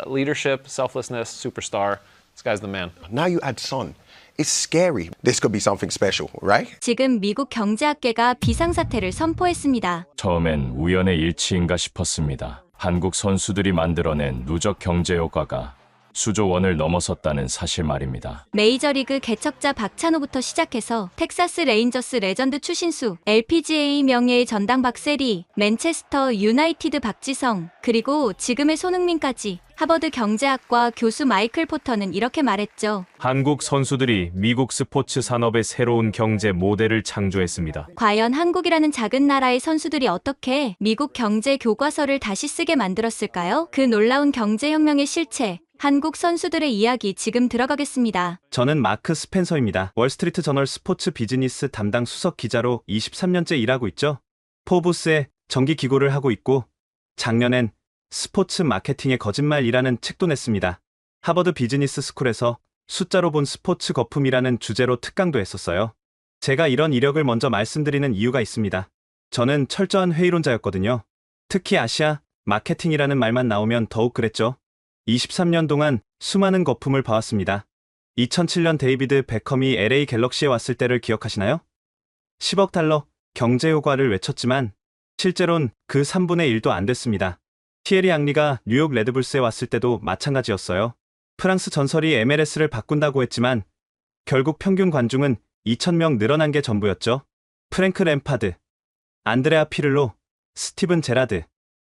leadership, selflessness, superstar. This guy's the man. Now you add Son. It's scary. This could be something special, right? 지금 미국 경제학계가 비상사태를 선포했습니다. 처음엔 우연의 일치인가 싶었습니다. 한국 선수들이 만들어낸 누적 경제 효과가 수조 원을 넘어섰다는 사실 말입니다. 메이저리그 개척자 박찬호부터 시작해서 텍사스 레인저스 레전드 추신수, LPGA 명예의 전당 박세리, 맨체스터 유나이티드 박지성, 그리고 지금의 손흥민까지 하버드 경제학과 교수 마이클 포터는 이렇게 말했죠. 한국 선수들이 미국 스포츠 산업의 새로운 경제 모델을 창조했습니다. 과연 한국이라는 작은 나라의 선수들이 어떻게 미국 경제 교과서를 다시 쓰게 만들었을까요? 그 놀라운 경제혁명의 실체, 한국 선수들의 이야기 지금 들어가겠습니다. 저는 마크 스펜서입니다. 월스트리트 저널 스포츠 비즈니스 담당 수석 기자로 23년째 일하고 있죠. 포브스에 정기 기고를 하고 있고 작년엔 스포츠 마케팅의 거짓말이라는 책도 냈습니다. 하버드 비즈니스 스쿨에서 숫자로 본 스포츠 거품이라는 주제로 특강도 했었어요. 제가 이런 이력을 먼저 말씀드리는 이유가 있습니다. 저는 철저한 회의론자였거든요. 특히 아시아 마케팅이라는 말만 나오면 더욱 그랬죠. 23년 동안 수많은 거품을 봐왔습니다. 2007년 데이비드 베컴이 LA 갤럭시에 왔을 때를 기억하시나요? 10억 달러 경제 효과를 외쳤지만 실제론 그 3분의 1도 안 됐습니다. 티에리 앙리가 뉴욕 레드불스에 왔을 때도 마찬가지였어요. 프랑스 전설이 MLS를 바꾼다고 했지만 결국 평균 관중은 2,000명 늘어난 게 전부였죠. 프랭크 램파드, 안드레아 피를로, 스티븐 제라드,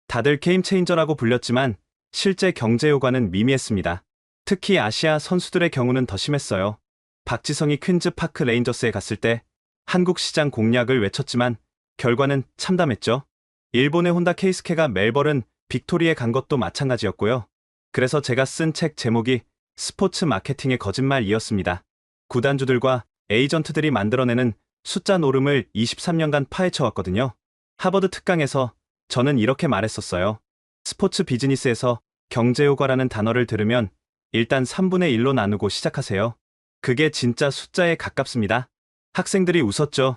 다들 게임 체인저라고 불렸지만 실제 경제 효과는 미미했습니다. 특히 아시아 선수들의 경우는 더 심했어요. 박지성이 퀸즈 파크 레인저스에 갔을 때 한국 시장 공략을 외쳤지만 결과는 참담했죠. 일본의 혼다 케이스케가 멜버른 빅토리에 간 것도 마찬가지였고요. 그래서 제가 쓴 책 제목이 스포츠 마케팅의 거짓말이었습니다. 구단주들과 에이전트들이 만들어내는 숫자 노름을 23년간 파헤쳐왔거든요. 하버드 특강에서 저는 이렇게 말했었어요. 스포츠 비즈니스에서 경제효과라는 단어를 들으면 일단 3분의 1로 나누고 시작하세요. 그게 진짜 숫자에 가깝습니다. 학생들이 웃었죠.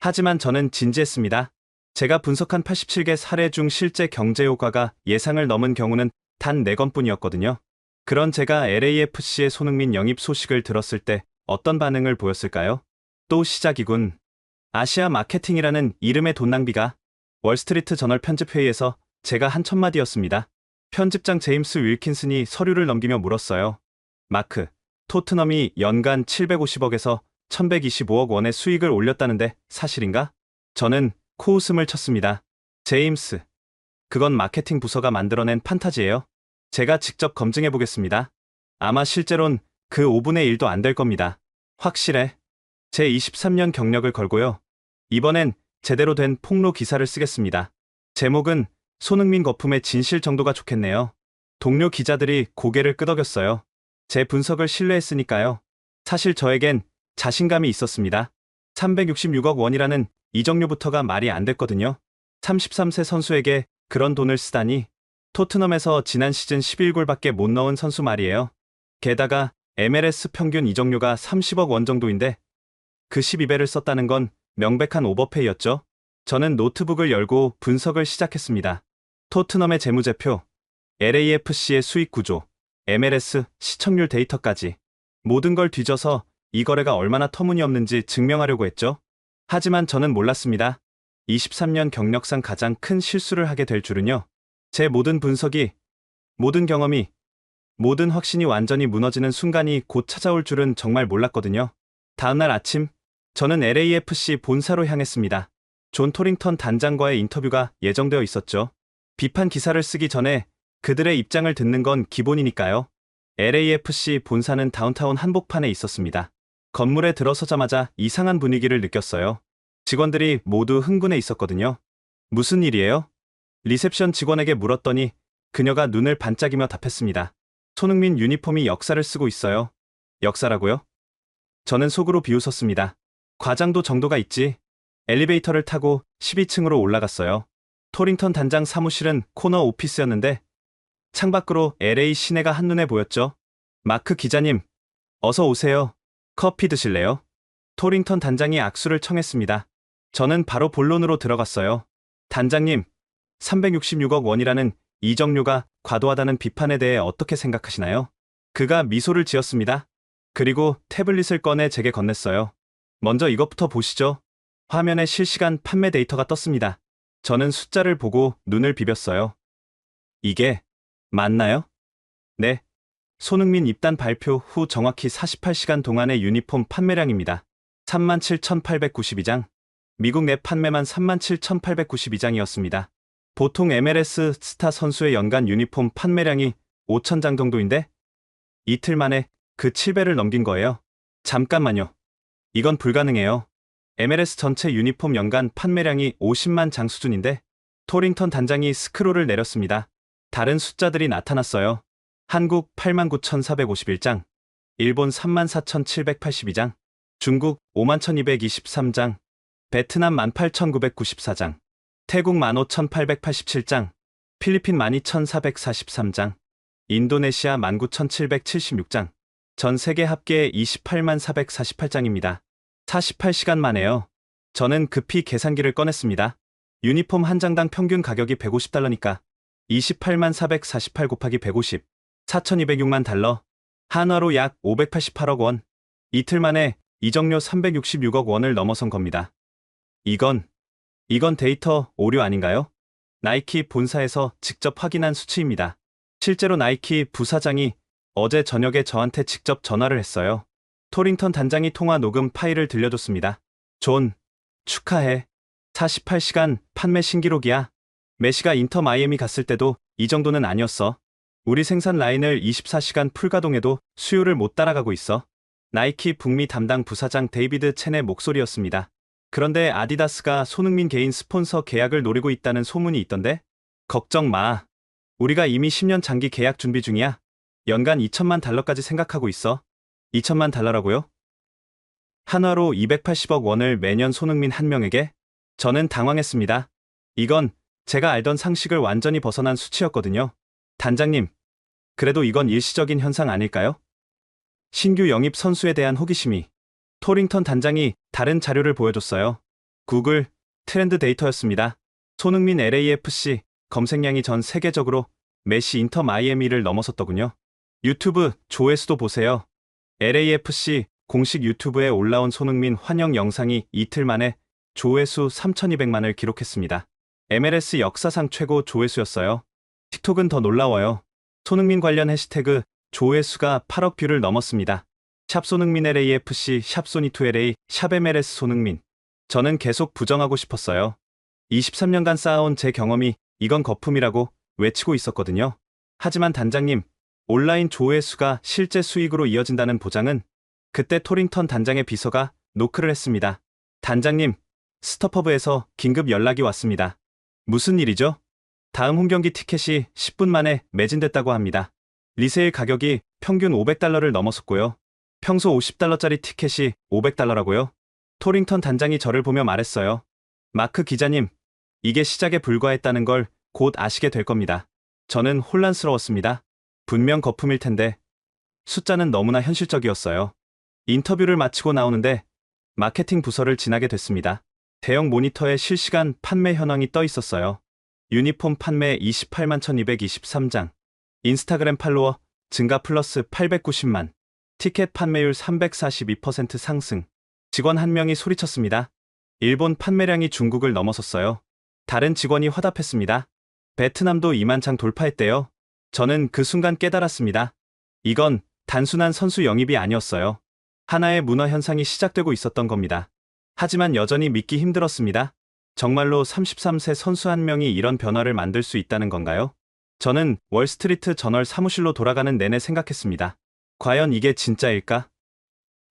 하지만 저는 진지했습니다. 제가 분석한 87개 사례 중 실제 경제효과가 예상을 넘은 경우는 단 4건뿐이었거든요. 그런 제가 LAFC의 손흥민 영입 소식을 들었을 때 어떤 반응을 보였을까요? 또 시작이군. 아시아 마케팅이라는 이름의 돈 낭비가. 월스트리트 저널 편집회의에서 제가 한 첫마디였습니다. 편집장 제임스 윌킨슨이 서류를 넘기며 물었어요. 마크, 토트넘이 연간 750억에서 1125억 원의 수익을 올렸다는데 사실인가? 저는 코웃음을 쳤습니다. 제임스, 그건 마케팅 부서가 만들어낸 판타지예요. 제가 직접 검증해 보겠습니다. 아마 실제론 그 5분의 1도 안 될 겁니다. 확실해. 제 23년 경력을 걸고요. 이번엔 제대로 된 폭로 기사를 쓰겠습니다. 제목은 손흥민 거품의 진실 정도가 좋겠네요. 동료 기자들이 고개를 끄덕였어요. 제 분석을 신뢰했으니까요. 사실 저에겐 자신감이 있었습니다. 366억 원이라는 이적료부터가 말이 안 됐거든요. 33세 선수에게 그런 돈을 쓰다니. 토트넘에서 지난 시즌 11골밖에 못 넣은 선수 말이에요. 게다가 MLS 평균 이적료가 30억 원 정도인데 그 12배를 썼다는 건 명백한 오버페이였죠. 저는 노트북을 열고 분석을 시작했습니다. 토트넘의 재무제표, LAFC의 수익 구조, MLS 시청률 데이터까지 모든 걸 뒤져서 이 거래가 얼마나 터무니없는지 증명하려고 했죠. 하지만 저는 몰랐습니다. 23년 경력상 가장 큰 실수를 하게 될 줄은요. 제 모든 분석이, 모든 경험이, 모든 확신이 완전히 무너지는 순간이 곧 찾아올 줄은 정말 몰랐거든요. 다음날 아침, 저는 LAFC 본사로 향했습니다. 존 토링턴 단장과의 인터뷰가 예정되어 있었죠. 비판 기사를 쓰기 전에 그들의 입장을 듣는 건 기본이니까요. LAFC 본사는 다운타운 한복판에 있었습니다. 건물에 들어서자마자 이상한 분위기를 느꼈어요. 직원들이 모두 흥분해 있었거든요. 무슨 일이에요? 리셉션 직원에게 물었더니 그녀가 눈을 반짝이며 답했습니다. 손흥민 유니폼이 역사를 쓰고 있어요. 역사라고요? 저는 속으로 비웃었습니다. 과장도 정도가 있지. 엘리베이터를 타고 12층으로 올라갔어요. 토링턴 단장 사무실은 코너 오피스였는데 창밖으로 LA 시내가 한눈에 보였죠. 마크 기자님, 어서 오세요. 커피 드실래요? 토링턴 단장이 악수를 청했습니다. 저는 바로 본론으로 들어갔어요. 단장님, 366억 원이라는 이정료가 과도하다는 비판에 대해 어떻게 생각하시나요? 그가 미소를 지었습니다. 그리고 태블릿을 꺼내 제게 건넸어요. 먼저 이것부터 보시죠. 화면에 실시간 판매 데이터가 떴습니다. 저는 숫자를 보고 눈을 비볐어요. 이게 맞나요? 네. 손흥민 입단 발표 후 정확히 48시간 동안의 유니폼 판매량입니다. 37,892장. 미국 내 판매만 37,892장이었습니다. 보통 MLS 스타 선수의 연간 유니폼 판매량이 5,000장 정도인데 이틀 만에 그 7배를 넘긴 거예요. 잠깐만요. 이건 불가능해요. MLS 전체 유니폼 연간 판매량이 50만 장 수준인데 토링턴 단장이 스크롤을 내렸습니다. 다른 숫자들이 나타났어요. 한국 89,451장, 일본 34,782장, 중국 51,223장, 베트남 18,994장, 태국 15,887장, 필리핀 12,443장, 인도네시아 19,776장, 전 세계 합계 284,448장입니다. 48시간 만에요. 저는 급히 계산기를 꺼냈습니다. 유니폼 한 장당 평균 가격이 $150니까 284,448 곱하기 150, 4,206만 달러, 한화로 약 588억 원. 이틀 만에 이정료 366억 원을 넘어선 겁니다. 이건 데이터 오류 아닌가요? 나이키 본사에서 직접 확인한 수치입니다. 실제로 나이키 부사장이 어제 저녁에 저한테 직접 전화를 했어요. 토링턴 단장이 통화 녹음 파일을 들려줬습니다. 존, 축하해. 48시간 판매 신기록이야. 메시가 인터 마이애미 갔을 때도 이 정도는 아니었어. 우리 생산 라인을 24시간 풀가동해도 수요를 못 따라가고 있어. 나이키 북미 담당 부사장 데이비드 첸의 목소리였습니다. 그런데 아디다스가 손흥민 개인 스폰서 계약을 노리고 있다는 소문이 있던데? 걱정 마. 우리가 이미 10년 장기 계약 준비 중이야. 연간 2천만 달러까지 생각하고 있어. 2천만 달러라고요? 한화로 280억 원을 매년 손흥민 한 명에게? 저는 당황했습니다. 이건 제가 알던 상식을 완전히 벗어난 수치였거든요. 단장님, 그래도 이건 일시적인 현상 아닐까요? 신규 영입 선수에 대한 호기심이. 토링턴 단장이 다른 자료를 보여줬어요. 구글 트렌드 데이터였습니다. 손흥민 LAFC 검색량이 전 세계적으로 메시 인터 마이애미를 넘어섰더군요. 유튜브 조회수도 보세요. LAFC 공식 유튜브에 올라온 손흥민 환영 영상이 이틀 만에 조회수 3,200만을 기록했습니다. MLS 역사상 최고 조회수였어요. 틱톡은 더 놀라워요. 손흥민 관련 해시태그 조회수가 8억 뷰를 넘었습니다. 샵 손흥민 LAFC, 샵 소니2LA, 샵 MLS 손흥민. 저는 계속 부정하고 싶었어요. 23년간 쌓아온 제 경험이 이건 거품이라고 외치고 있었거든요. 하지만 단장님, 온라인 조회수가 실제 수익으로 이어진다는 보장은? 그때 토링턴 단장의 비서가 노크를 했습니다. 단장님, 스토퍼브에서 긴급 연락이 왔습니다. 무슨 일이죠? 다음 홈경기 티켓이 10분 만에 매진됐다고 합니다. 리세일 가격이 평균 $500를 넘어섰고요. 평소 $50짜리 티켓이 $500라고요? 토링턴 단장이 저를 보며 말했어요. 마크 기자님, 이게 시작에 불과했다는 걸 곧 아시게 될 겁니다. 저는 혼란스러웠습니다. 분명 거품일 텐데 숫자는 너무나 현실적이었어요. 인터뷰를 마치고 나오는데 마케팅 부서를 지나게 됐습니다. 대형 모니터에 실시간 판매 현황이 떠 있었어요. 유니폼 판매 28만 1223장, 인스타그램 팔로워 증가 플러스 890만, 티켓 판매율 342% 상승. 직원 한 명이 소리쳤습니다. 일본 판매량이 중국을 넘어섰어요. 다른 직원이 화답했습니다. 베트남도 2만 장 돌파했대요. 저는 그 순간 깨달았습니다. 이건 단순한 선수 영입이 아니었어요. 하나의 문화 현상이 시작되고 있었던 겁니다. 하지만 여전히 믿기 힘들었습니다. 정말로 33세 선수 한 명이 이런 변화를 만들 수 있다는 건가요? 저는 월스트리트 저널 사무실로 돌아가는 내내 생각했습니다. 과연 이게 진짜일까?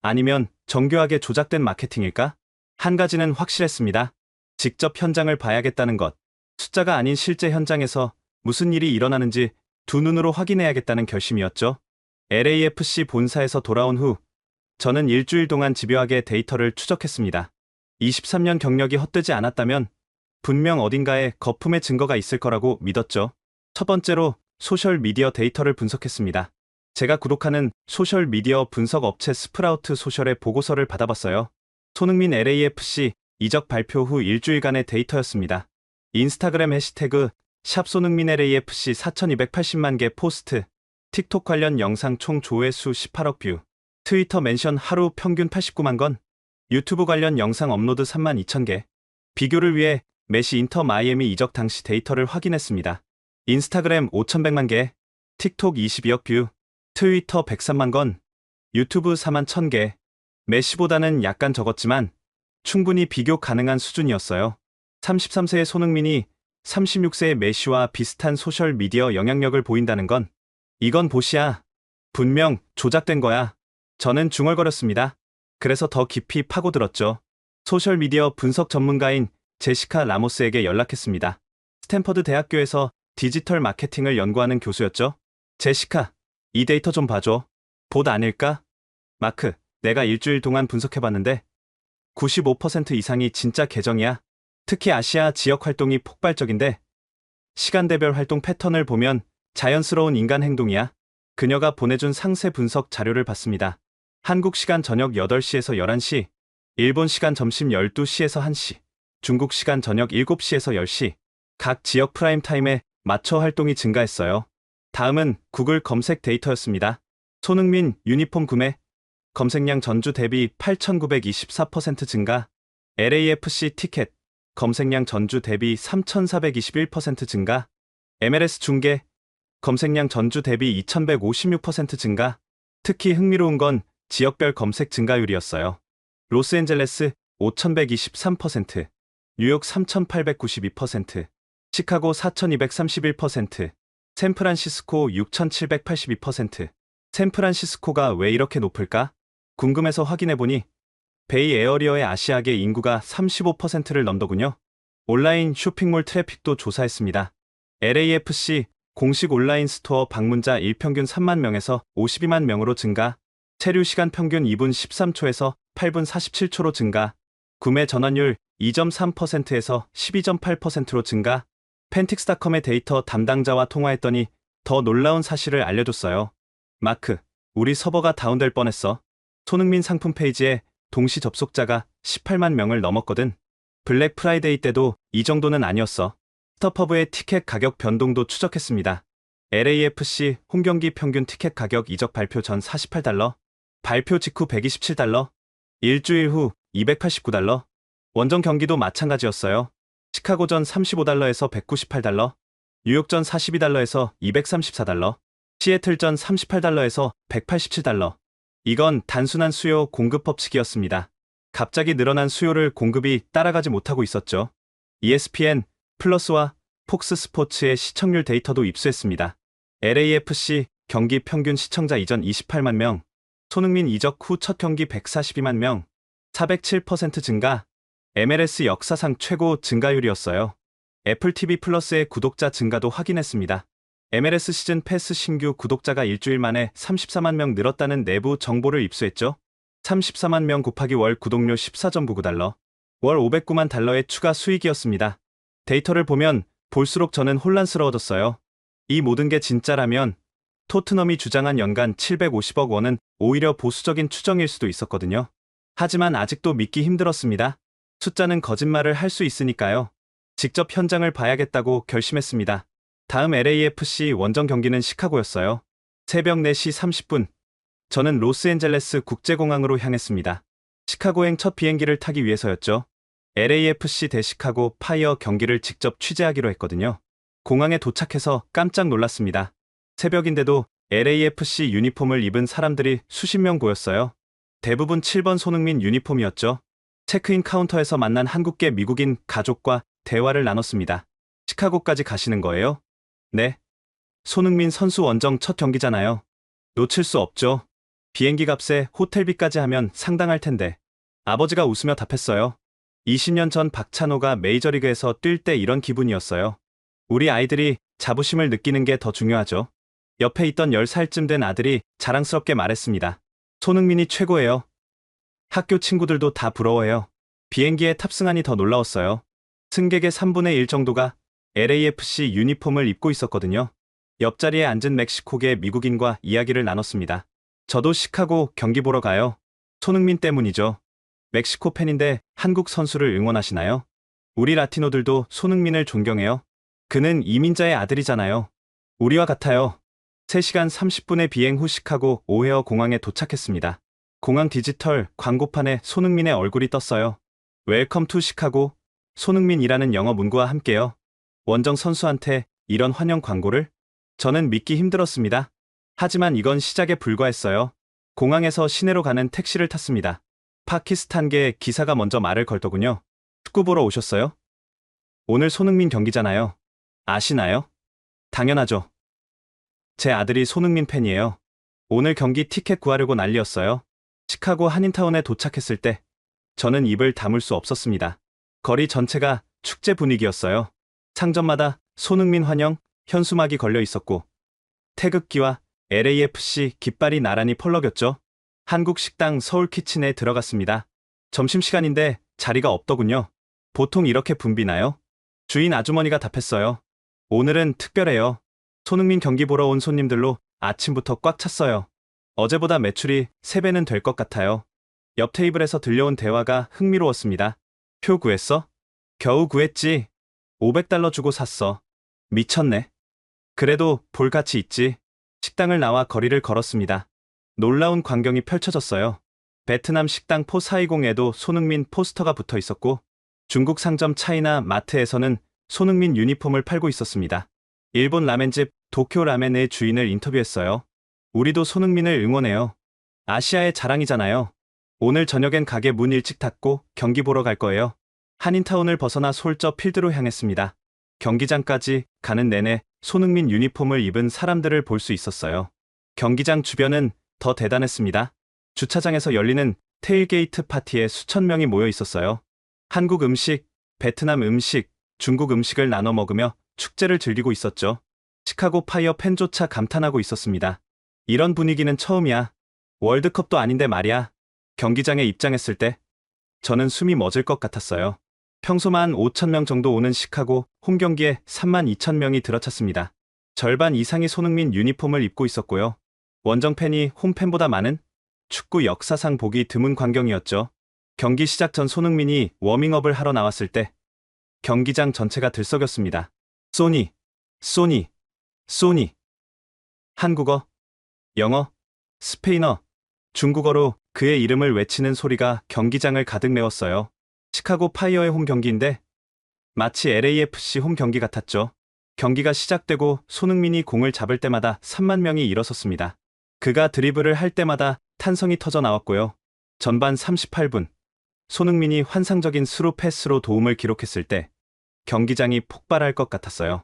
아니면 정교하게 조작된 마케팅일까? 한 가지는 확실했습니다. 직접 현장을 봐야겠다는 것. 숫자가 아닌 실제 현장에서 무슨 일이 일어나는지 두 눈으로 확인해야겠다는 결심이었죠. LAFC 본사에서 돌아온 후 저는 일주일 동안 집요하게 데이터를 추적했습니다. 23년 경력이 헛되지 않았다면 분명 어딘가에 거품의 증거가 있을 거라고 믿었죠. 첫 번째로 소셜미디어 데이터를 분석했습니다. 제가 구독하는 소셜미디어 분석 업체 스프라우트 소셜의 보고서를 받아봤어요. 손흥민 LAFC 이적 발표 후 일주일간의 데이터였습니다. 인스타그램 해시태그 샵 손흥민 LAFC 4280만 개 포스트, 틱톡 관련 영상 총 조회수 18억 뷰, 트위터 멘션 하루 평균 89만 건, 유튜브 관련 영상 업로드 3만 2천 개. 비교를 위해 메시 인터 마이애미 이적 당시 데이터를 확인했습니다. 인스타그램 5,100만 개, 틱톡 22억 뷰, 트위터 103만 건, 유튜브 4만 1000개. 메시보다는 약간 적었지만 충분히 비교 가능한 수준이었어요. 33세의 손흥민이 36세의 메시와 비슷한 소셜미디어 영향력을 보인다는 건 이건 보시야. 분명 조작된 거야. 저는 중얼거렸습니다. 그래서 더 깊이 파고들었죠. 소셜미디어 분석 전문가인 제시카 라모스에게 연락했습니다. 스탠퍼드 대학교에서 디지털 마케팅을 연구하는 교수였죠. 제시카, 이 데이터 좀 봐줘. 봇 아닐까? 마크, 내가 일주일 동안 분석해봤는데 95% 이상이 진짜 계정이야. 특히 아시아 지역 활동이 폭발적인데 시간대별 활동 패턴을 보면 자연스러운 인간 행동이야. 그녀가 보내준 상세 분석 자료를 봤습니다. 한국 시간 저녁 8시에서 11시, 일본 시간 점심 12시에서 1시, 중국 시간 저녁 7시에서 10시, 각 지역 프라임 타임에 맞춰 활동이 증가했어요. 다음은 구글 검색 데이터였습니다. 손흥민 유니폼 구매, 검색량 전주 대비 8,924% 증가, LAFC 티켓, 검색량 전주 대비 3,421% 증가, MLS 중계, 검색량 전주 대비 2,156% 증가. 특히 흥미로운 건 지역별 검색 증가율이었어요. 로스앤젤레스 5,123%, 뉴욕 3,892%, 시카고 4,231%, 샌프란시스코 6,782%. 샌프란시스코가 왜 이렇게 높을까? 궁금해서 확인해보니 베이 에어리어의 아시아계 인구가 35%를 넘더군요. 온라인 쇼핑몰 트래픽도 조사했습니다. LAFC 공식 온라인 스토어 방문자 일평균 3만 명에서 52만 명으로 증가, 체류 시간 평균 2분 13초에서 8분 47초로 증가, 구매 전환율 2.3%에서 12.8%로 증가. 팬틱스닷컴의 데이터 담당자와 통화했더니 더 놀라운 사실을 알려줬어요. 마크, 우리 서버가 다운될 뻔했어. 손흥민 상품 페이지에 동시 접속자가 18만 명을 넘었거든. 블랙 프라이데이 때도 이 정도는 아니었어. 스톱허브의 티켓 가격 변동도 추적했습니다. LAFC 홈경기 평균 티켓 가격 이적 발표 전 $48, 발표 직후 $127, 일주일 후 $289, 원정 경기도 마찬가지였어요. 시카고전 $35에서 $198, 뉴욕전 $42에서 $234, 시애틀전 $38에서 $187. 이건 단순한 수요 공급 법칙이었습니다. 갑자기 늘어난 수요를 공급이 따라가지 못하고 있었죠. ESPN 플러스와 폭스 스포츠의 시청률 데이터도 입수했습니다. LAFC 경기 평균 시청자 이전 28만 명, 손흥민 이적 후 첫 경기 142만 명, 407% 증가, MLS 역사상 최고 증가율이었어요. 애플 TV 플러스의 구독자 증가도 확인했습니다. MLS 시즌 패스 신규 구독자가 일주일 만에 34만 명 늘었다는 내부 정보를 입수했죠. 34만 명 곱하기 월 구독료 $14.99, 월 $509만 달러의 추가 수익이었습니다. 데이터를 보면 볼수록 저는 혼란스러워졌어요. 이 모든 게 진짜라면 토트넘이 주장한 연간 750억 원은 오히려 보수적인 추정일 수도 있었거든요. 하지만 아직도 믿기 힘들었습니다. 숫자는 거짓말을 할 수 있으니까요. 직접 현장을 봐야겠다고 결심했습니다. 다음 LAFC 원정 경기는 시카고였어요. 새벽 4시 30분, 저는 로스앤젤레스 국제공항으로 향했습니다. 시카고행 첫 비행기를 타기 위해서였죠. LAFC 대 시카고 파이어 경기를 직접 취재하기로 했거든요. 공항에 도착해서 깜짝 놀랐습니다. 새벽인데도 LAFC 유니폼을 입은 사람들이 수십 명 보였어요. 대부분 7번 손흥민 유니폼이었죠. 체크인 카운터에서 만난 한국계 미국인 가족과 대화를 나눴습니다. 시카고까지 가시는 거예요? 네. 손흥민 선수 원정 첫 경기잖아요. 놓칠 수 없죠. 비행기 값에 호텔비까지 하면 상당할 텐데. 아버지가 웃으며 답했어요. 20년 전 박찬호가 메이저리그에서 뛸 때 이런 기분이었어요. 우리 아이들이 자부심을 느끼는 게 더 중요하죠. 옆에 있던 10살쯤 된 아들이 자랑스럽게 말했습니다. 손흥민이 최고예요. 학교 친구들도 다 부러워해요. 비행기에 탑승하니 더 놀라웠어요. 승객의 3분의 1 정도가 LAFC 유니폼을 입고 있었거든요. 옆자리에 앉은 멕시코계 미국인과 이야기를 나눴습니다. 저도 시카고 경기 보러 가요. 손흥민 때문이죠. 멕시코 팬인데 한국 선수를 응원하시나요? 우리 라티노들도 손흥민을 존경해요. 그는 이민자의 아들이잖아요. 우리와 같아요. 3시간 30분의 비행 후 시카고 오헤어 공항에 도착했습니다. 공항 디지털 광고판에 손흥민의 얼굴이 떴어요. 웰컴 투 시카고, 손흥민이라는 영어 문구와 함께요. 원정 선수한테 이런 환영 광고를? 저는 믿기 힘들었습니다. 하지만 이건 시작에 불과했어요. 공항에서 시내로 가는 택시를 탔습니다. 파키스탄계 기사가 먼저 말을 걸더군요. 축구 보러 오셨어요? 오늘 손흥민 경기잖아요. 아시나요? 당연하죠. 제 아들이 손흥민 팬이에요. 오늘 경기 티켓 구하려고 난리였어요. 시카고 한인타운에 도착했을 때 저는 입을 다물 수 없었습니다. 거리 전체가 축제 분위기였어요. 상점마다 손흥민 환영 현수막이 걸려 있었고 태극기와 LAFC 깃발이 나란히 펄럭였죠. 한국 식당 서울 키친에 들어갔습니다. 점심시간인데 자리가 없더군요. 보통 이렇게 붐비나요? 주인 아주머니가 답했어요. 오늘은 특별해요. 손흥민 경기 보러 온 손님들로 아침부터 꽉 찼어요. 어제보다 매출이 3배는 될 것 같아요. 옆 테이블에서 들려온 대화가 흥미로웠습니다. 표 구했어? 겨우 구했지. $500 주고 샀어. 미쳤네. 그래도 볼 가치 있지. 식당을 나와 거리를 걸었습니다. 놀라운 광경이 펼쳐졌어요. 베트남 식당 포420에도 손흥민 포스터가 붙어 있었고 중국 상점 차이나 마트에서는 손흥민 유니폼을 팔고 있었습니다. 일본 라멘집 도쿄 라멘의 주인을 인터뷰했어요. 우리도 손흥민을 응원해요. 아시아의 자랑이잖아요. 오늘 저녁엔 가게 문 일찍 닫고 경기 보러 갈 거예요. 한인타운을 벗어나 솔저 필드로 향했습니다. 경기장까지 가는 내내 손흥민 유니폼을 입은 사람들을 볼 수 있었어요. 경기장 주변은 더 대단했습니다. 주차장에서 열리는 테일게이트 파티에 수천 명이 모여 있었어요. 한국 음식, 베트남 음식, 중국 음식을 나눠 먹으며 축제를 즐기고 있었죠. 시카고 파이어 팬조차 감탄하고 있었습니다. 이런 분위기는 처음이야. 월드컵도 아닌데 말이야. 경기장에 입장했을 때 저는 숨이 멎을 것 같았어요. 평소만 5,000명 정도 오는 시카고 홈경기에 32,000명이 들어찼습니다. 절반 이상이 손흥민 유니폼을 입고 있었고요. 원정 팬이 홈팬보다 많은 축구 역사상 보기 드문 광경이었죠. 경기 시작 전 손흥민이 워밍업을 하러 나왔을 때 경기장 전체가 들썩였습니다. 소니, 소니, 소니. 한국어, 영어, 스페인어, 중국어로 그의 이름을 외치는 소리가 경기장을 가득 메웠어요. 시카고 파이어의 홈 경기인데 마치 LAFC 홈 경기 같았죠. 경기가 시작되고 손흥민이 공을 잡을 때마다 3만 명이 일어섰습니다. 그가 드리블을 할 때마다 탄성이 터져 나왔고요. 전반 38분, 손흥민이 환상적인 스루 패스로 도움을 기록했을 때 경기장이 폭발할 것 같았어요.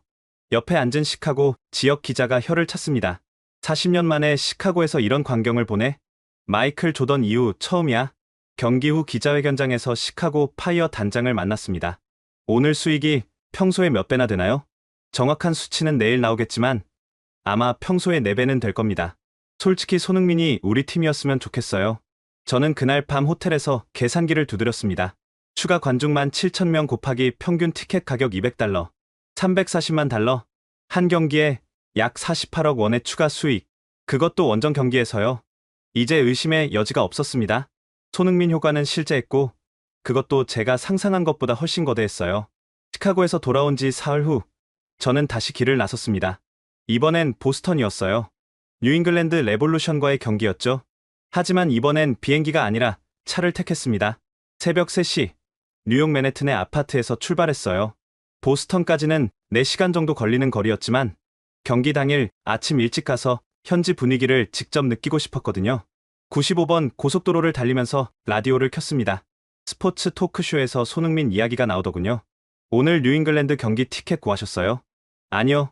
옆에 앉은 시카고 지역 기자가 혀를 찼습니다. 40년 만에 시카고에서 이런 광경을 보네? 마이클 조던 이후 처음이야. 경기 후 기자회견장에서 시카고 파이어 단장을 만났습니다. 오늘 수익이 평소에 몇 배나 되나요? 정확한 수치는 내일 나오겠지만 아마 평소에 4배는 될 겁니다. 솔직히 손흥민이 우리 팀이었으면 좋겠어요. 저는 그날 밤 호텔에서 계산기를 두드렸습니다. 추가 관중만 7,000명 곱하기 평균 티켓 가격 $200, 340만 달러, 한 경기에 약 48억 원의 추가 수익, 그것도 원정 경기에서요. 이제 의심의 여지가 없었습니다. 손흥민 효과는 실제했고 그것도 제가 상상한 것보다 훨씬 거대했어요. 시카고에서 돌아온 지 사흘 후 저는 다시 길을 나섰습니다. 이번엔 보스턴이었어요. 뉴잉글랜드 레볼루션과의 경기였죠. 하지만 이번엔 비행기가 아니라 차를 택했습니다. 새벽 3시 뉴욕 맨해튼의 아파트에서 출발했어요. 보스턴까지는 4시간 정도 걸리는 거리였지만 경기 당일 아침 일찍 가서 현지 분위기를 직접 느끼고 싶었거든요. 95번 고속도로를 달리면서 라디오를 켰습니다. 스포츠 토크쇼에서 손흥민 이야기가 나오더군요. 오늘 뉴잉글랜드 경기 티켓 구하셨어요? 아니요.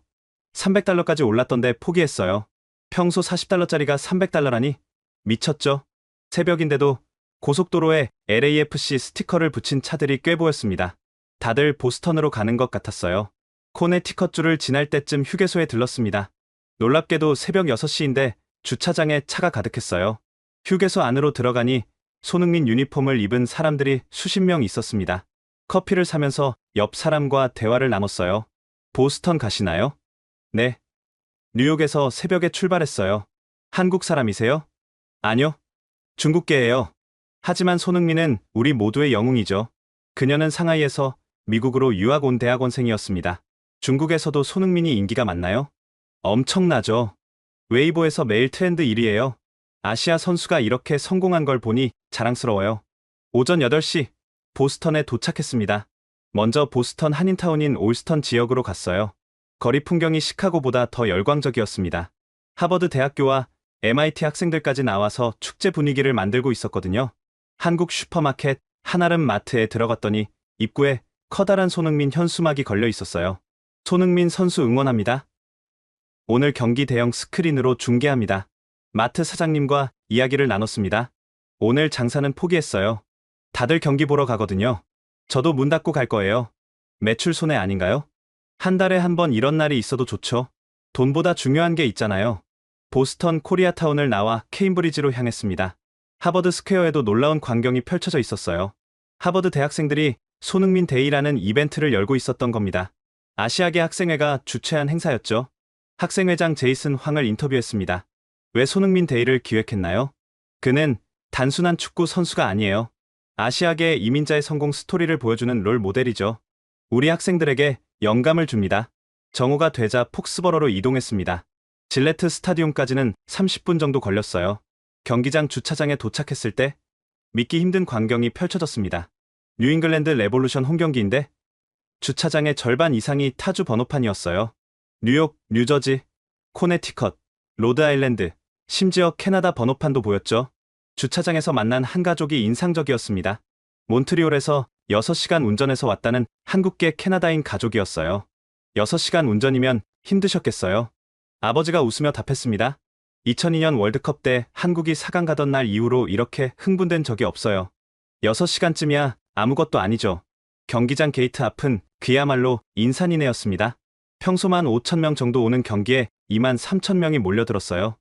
$300까지 올랐던데 포기했어요. 평소 $40짜리가 $300라니? 미쳤죠? 새벽인데도 고속도로에 LAFC 스티커를 붙인 차들이 꽤 보였습니다. 다들 보스턴으로 가는 것 같았어요. 코네티컷주를 지날 때쯤 휴게소에 들렀습니다. 놀랍게도 새벽 6시인데 주차장에 차가 가득했어요. 휴게소 안으로 들어가니 손흥민 유니폼을 입은 사람들이 수십 명 있었습니다. 커피를 사면서 옆 사람과 대화를 나눴어요. 보스턴 가시나요? 네. 뉴욕에서 새벽에 출발했어요. 한국 사람이세요? 아니요. 중국계예요. 하지만 손흥민은 우리 모두의 영웅이죠. 그녀는 상하이에서 미국으로 유학 온 대학원생이었습니다. 중국에서도 손흥민이 인기가 많나요? 엄청나죠. 웨이보에서 매일 트렌드 1위예요. 아시아 선수가 이렇게 성공한 걸 보니 자랑스러워요. 오전 8시 보스턴에 도착했습니다. 먼저 보스턴 한인타운인 올스턴 지역으로 갔어요. 거리 풍경이 시카고보다 더 열광적이었습니다. 하버드 대학교와 MIT 학생들까지 나와서 축제 분위기를 만들고 있었거든요. 한국 슈퍼마켓 한아름 마트에 들어갔더니 입구에 커다란 손흥민 현수막이 걸려 있었어요. 손흥민 선수 응원합니다. 오늘 경기 대형 스크린으로 중계합니다. 마트 사장님과 이야기를 나눴습니다. 오늘 장사는 포기했어요. 다들 경기 보러 가거든요. 저도 문 닫고 갈 거예요. 매출 손해 아닌가요? 한 달에 한 번 이런 날이 있어도 좋죠. 돈보다 중요한 게 있잖아요. 보스턴 코리아타운을 나와 케임브리지로 향했습니다. 하버드 스퀘어에도 놀라운 광경이 펼쳐져 있었어요. 하버드 대학생들이 손흥민 데이라는 이벤트를 열고 있었던 겁니다. 아시아계 학생회가 주최한 행사였죠. 학생회장 제이슨 황을 인터뷰했습니다. 왜 손흥민 데이를 기획했나요? 그는 단순한 축구 선수가 아니에요. 아시아계 이민자의 성공 스토리를 보여주는 롤 모델이죠. 우리 학생들에게 영감을 줍니다. 정오가 되자 폭스버러로 이동했습니다. 질레트 스타디움까지는 30분 정도 걸렸어요. 경기장 주차장에 도착했을 때 믿기 힘든 광경이 펼쳐졌습니다. 뉴잉글랜드 레볼루션 홈경기인데 주차장의 절반 이상이 타주 번호판이었어요. 뉴욕, 뉴저지, 코네티컷, 로드아일랜드, 심지어 캐나다 번호판도 보였죠. 주차장에서 만난 한 가족이 인상적이었습니다. 몬트리올에서 6시간 운전해서 왔다는 한국계 캐나다인 가족이었어요. 6시간 운전이면 힘드셨겠어요? 아버지가 웃으며 답했습니다. 2002년 월드컵 때 한국이 4강 가던 날 이후로 이렇게 흥분된 적이 없어요. 6시간쯤이야 아무것도 아니죠. 경기장 게이트 앞은 그야말로 인산이네였습니다. 평소만 5,000명 정도 오는 경기에 23,000명이 몰려들었어요.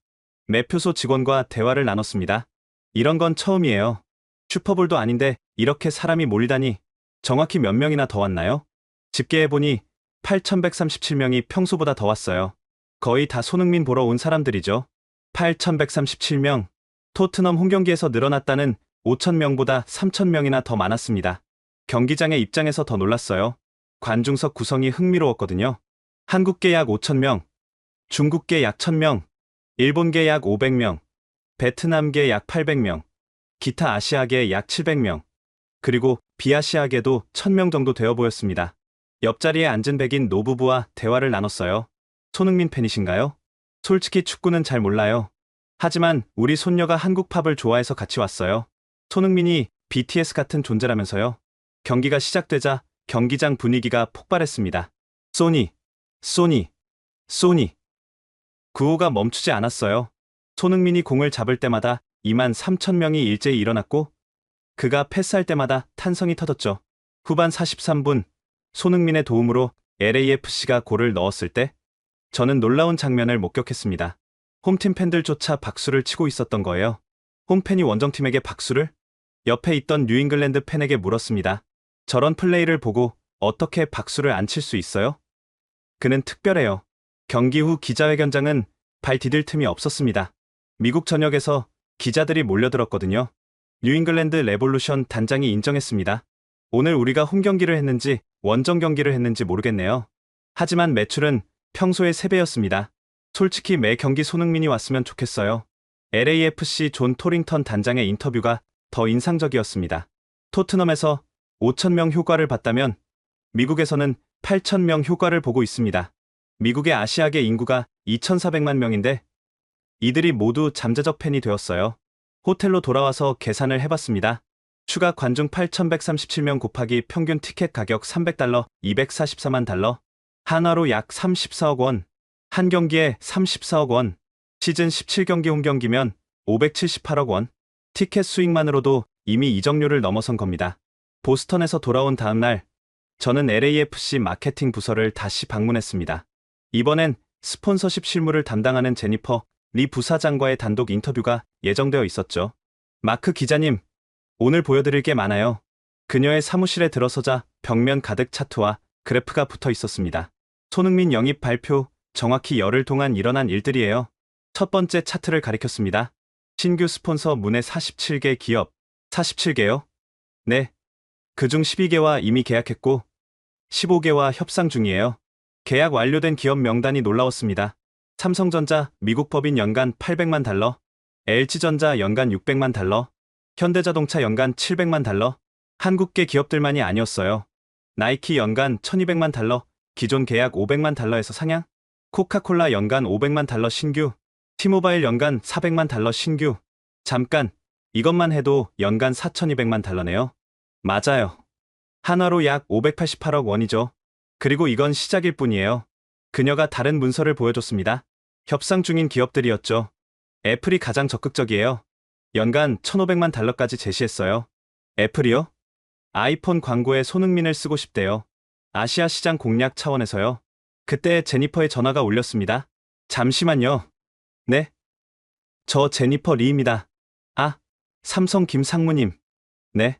매표소 직원과 대화를 나눴습니다. 이런 건 처음이에요. 슈퍼볼도 아닌데 이렇게 사람이 몰리다니. 정확히 몇 명이나 더 왔나요? 집계해보니 8,137명이 평소보다 더 왔어요. 거의 다 손흥민 보러 온 사람들이죠. 8,137명. 토트넘 홈경기에서 늘어났다는 5,000명보다 3,000명이나 더 많았습니다. 경기장의 입장에서 더 놀랐어요. 관중석 구성이 흥미로웠거든요. 한국계 약 5,000명, 중국계 약 1,000명, 일본계 약 500명, 베트남계 약 800명, 기타 아시아계 약 700명, 그리고 비아시아계도 1,000명 정도 되어 보였습니다. 옆자리에 앉은 백인 노부부와 대화를 나눴어요. 손흥민 팬이신가요? 솔직히 축구는 잘 몰라요. 하지만 우리 손녀가 한국 팝을 좋아해서 같이 왔어요. 손흥민이 BTS 같은 존재라면서요. 경기가 시작되자 경기장 분위기가 폭발했습니다. 소니, 소니, 소니. 구호가 멈추지 않았어요. 손흥민이 공을 잡을 때마다 23,000명이 일제히 일어났고 그가 패스할 때마다 탄성이 터졌죠. 후반 43분 손흥민의 도움으로 LAFC가 골을 넣었을 때 저는 놀라운 장면을 목격했습니다. 홈팀 팬들조차 박수를 치고 있었던 거예요. 홈팬이 원정팀에게 박수를? 옆에 있던 뉴잉글랜드 팬에게 물었습니다. 저런 플레이를 보고 어떻게 박수를 안 칠 수 있어요? 그는 특별해요. 경기 후 기자회견장은 발 디딜 틈이 없었습니다. 미국 전역에서 기자들이 몰려들었거든요. 뉴잉글랜드 레볼루션 단장이 인정했습니다. 오늘 우리가 홈경기를 했는지 원정 경기를 했는지 모르겠네요. 하지만 매출은 평소의 3배였습니다. 솔직히 매 경기 손흥민이 왔으면 좋겠어요. LAFC 존 토링턴 단장의 인터뷰가 더 인상적이었습니다. 토트넘에서 5,000명 효과를 봤다면 미국에서는 8,000명 효과를 보고 있습니다. 미국의 아시아계 인구가 2,400만 명인데 이들이 모두 잠재적 팬이 되었어요. 호텔로 돌아와서 계산을 해봤습니다. 추가 관중 8,137명 곱하기 평균 티켓 가격 $300, 244만 달러. 한화로 약 34억 원. 한 경기에 34억 원. 시즌 17경기 홈경기면 578억 원. 티켓 수익만으로도 이미 이적료를 넘어선 겁니다. 보스턴에서 돌아온 다음 날, 저는 LAFC 마케팅 부서를 다시 방문했습니다. 이번엔 스폰서십 실무를 담당하는 제니퍼 리 부사장과의 단독 인터뷰가 예정되어 있었죠. 마크 기자님, 오늘 보여드릴 게 많아요. 그녀의 사무실에 들어서자 벽면 가득 차트와 그래프가 붙어 있었습니다. 손흥민 영입 발표, 정확히 열흘 동안 일어난 일들이에요. 첫 번째 차트를 가리켰습니다. 신규 스폰서 문의 47개 기업. 47개요? 네. 그중 12개와 이미 계약했고 15개와 협상 중이에요. 계약 완료된 기업 명단이 놀라웠습니다. 삼성전자, 미국 법인 연간 800만 달러, LG전자 연간 600만 달러, 현대자동차 연간 700만 달러, 한국계 기업들만이 아니었어요. 나이키 연간 1200만 달러, 기존 계약 500만 달러에서 상향, 코카콜라 연간 500만 달러 신규, 티모바일 연간 400만 달러 신규. 잠깐, 이것만 해도 연간 4200만 달러네요. 맞아요. 한화로 약 588억 원이죠. 그리고 이건 시작일 뿐이에요. 그녀가 다른 문서를 보여줬습니다. 협상 중인 기업들이었죠. 애플이 가장 적극적이에요. 연간 1500만 달러까지 제시했어요. 애플이요? 아이폰 광고에 손흥민을 쓰고 싶대요. 아시아 시장 공략 차원에서요. 그때 제니퍼의 전화가 울렸습니다. 잠시만요. 네? 저 제니퍼 리입니다. 아, 삼성 김 상무님. 네?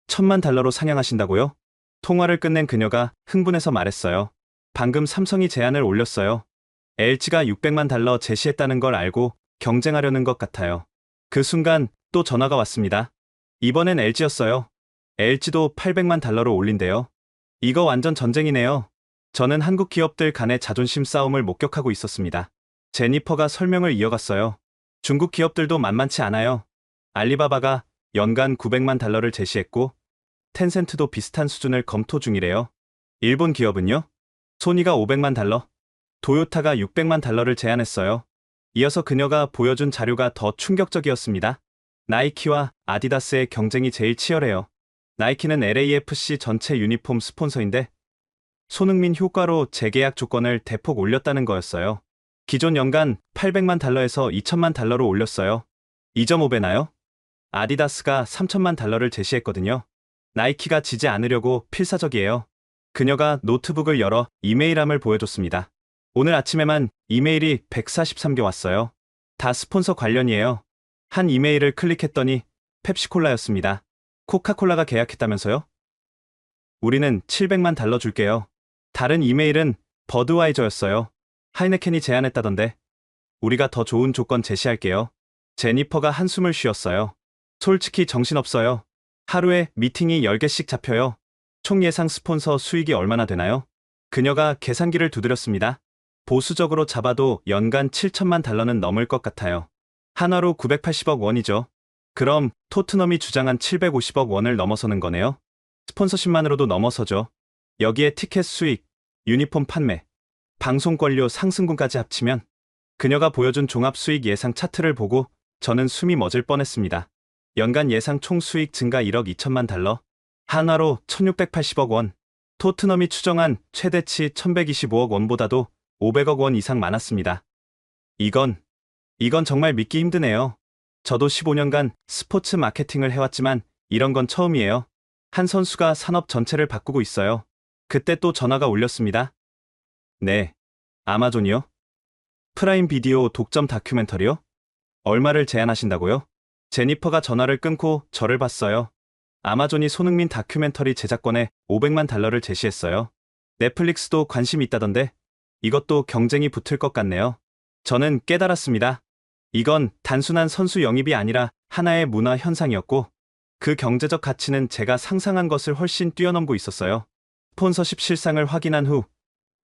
1000만 달러로 상향하신다고요? 통화를 끝낸 그녀가 흥분해서 말했어요. 방금 삼성이 제안을 올렸어요. LG가 600만 달러 제시했다는 걸 알고 경쟁하려는 것 같아요. 그 순간 또 전화가 왔습니다. 이번엔 LG였어요. LG도 800만 달러로 올린대요. 이거 완전 전쟁이네요. 저는 한국 기업들 간의 자존심 싸움을 목격하고 있었습니다. 제니퍼가 설명을 이어갔어요. 중국 기업들도 만만치 않아요. 알리바바가 연간 900만 달러를 제시했고 텐센트도 비슷한 수준을 검토 중이래요. 일본 기업은요? 소니가 500만 달러, 도요타가 600만 달러를 제안했어요. 이어서 그녀가 보여준 자료가 더 충격적이었습니다. 나이키와 아디다스의 경쟁이 제일 치열해요. 나이키는 LAFC 전체 유니폼 스폰서인데 손흥민 효과로 재계약 조건을 대폭 올렸다는 거였어요. 기존 연간 800만 달러에서 2000만 달러로 올렸어요. 2.5배나요? 아디다스가 3000만 달러를 제시했거든요. 나이키가 지지 않으려고 필사적이에요. 그녀가 노트북을 열어 이메일함을 보여줬습니다. 오늘 아침에만 이메일이 143개 왔어요. 다 스폰서 관련이에요. 한 이메일을 클릭했더니 펩시콜라였습니다. 코카콜라가 계약했다면서요? 우리는 700만 달러 줄게요. 다른 이메일은 버드와이저였어요. 하이네켄이 제안했다던데. 우리가 더 좋은 조건 제시할게요. 제니퍼가 한숨을 쉬었어요. 솔직히 정신없어요. 하루에 미팅이 10개씩 잡혀요. 총 예상 스폰서 수익이 얼마나 되나요? 그녀가 계산기를 두드렸습니다. 보수적으로 잡아도 연간 7천만 달러는 넘을 것 같아요. 한화로 980억 원이죠. 그럼 토트넘이 주장한 750억 원을 넘어서는 거네요. 스폰서십만으로도 넘어서죠. 여기에 티켓 수익, 유니폼 판매, 방송권료 상승분까지 합치면 그녀가 보여준 종합 수익 예상 차트를 보고 저는 숨이 멎을 뻔했습니다. 연간 예상 총 수익 증가 1억 2천만 달러, 한화로 1680억 원, 토트넘이 추정한 최대치 1125억 원보다도 500억 원 이상 많았습니다. 이건 정말 믿기 힘드네요. 저도 15년간 스포츠 마케팅을 해왔지만 이런 건 처음이에요. 한 선수가 산업 전체를 바꾸고 있어요. 그때 또 전화가 울렸습니다. 네, 아마존이요? 프라임 비디오 독점 다큐멘터리요? 얼마를 제안하신다고요? 제니퍼가 전화를 끊고 저를 봤어요. 아마존이 손흥민 다큐멘터리 제작권에 500만 달러를 제시했어요. 넷플릭스도 관심이 있다던데 이것도 경쟁이 붙을 것 같네요. 저는 깨달았습니다. 이건 단순한 선수 영입이 아니라 하나의 문화 현상이었고 그 경제적 가치는 제가 상상한 것을 훨씬 뛰어넘고 있었어요. 스폰서십 실상을 확인한 후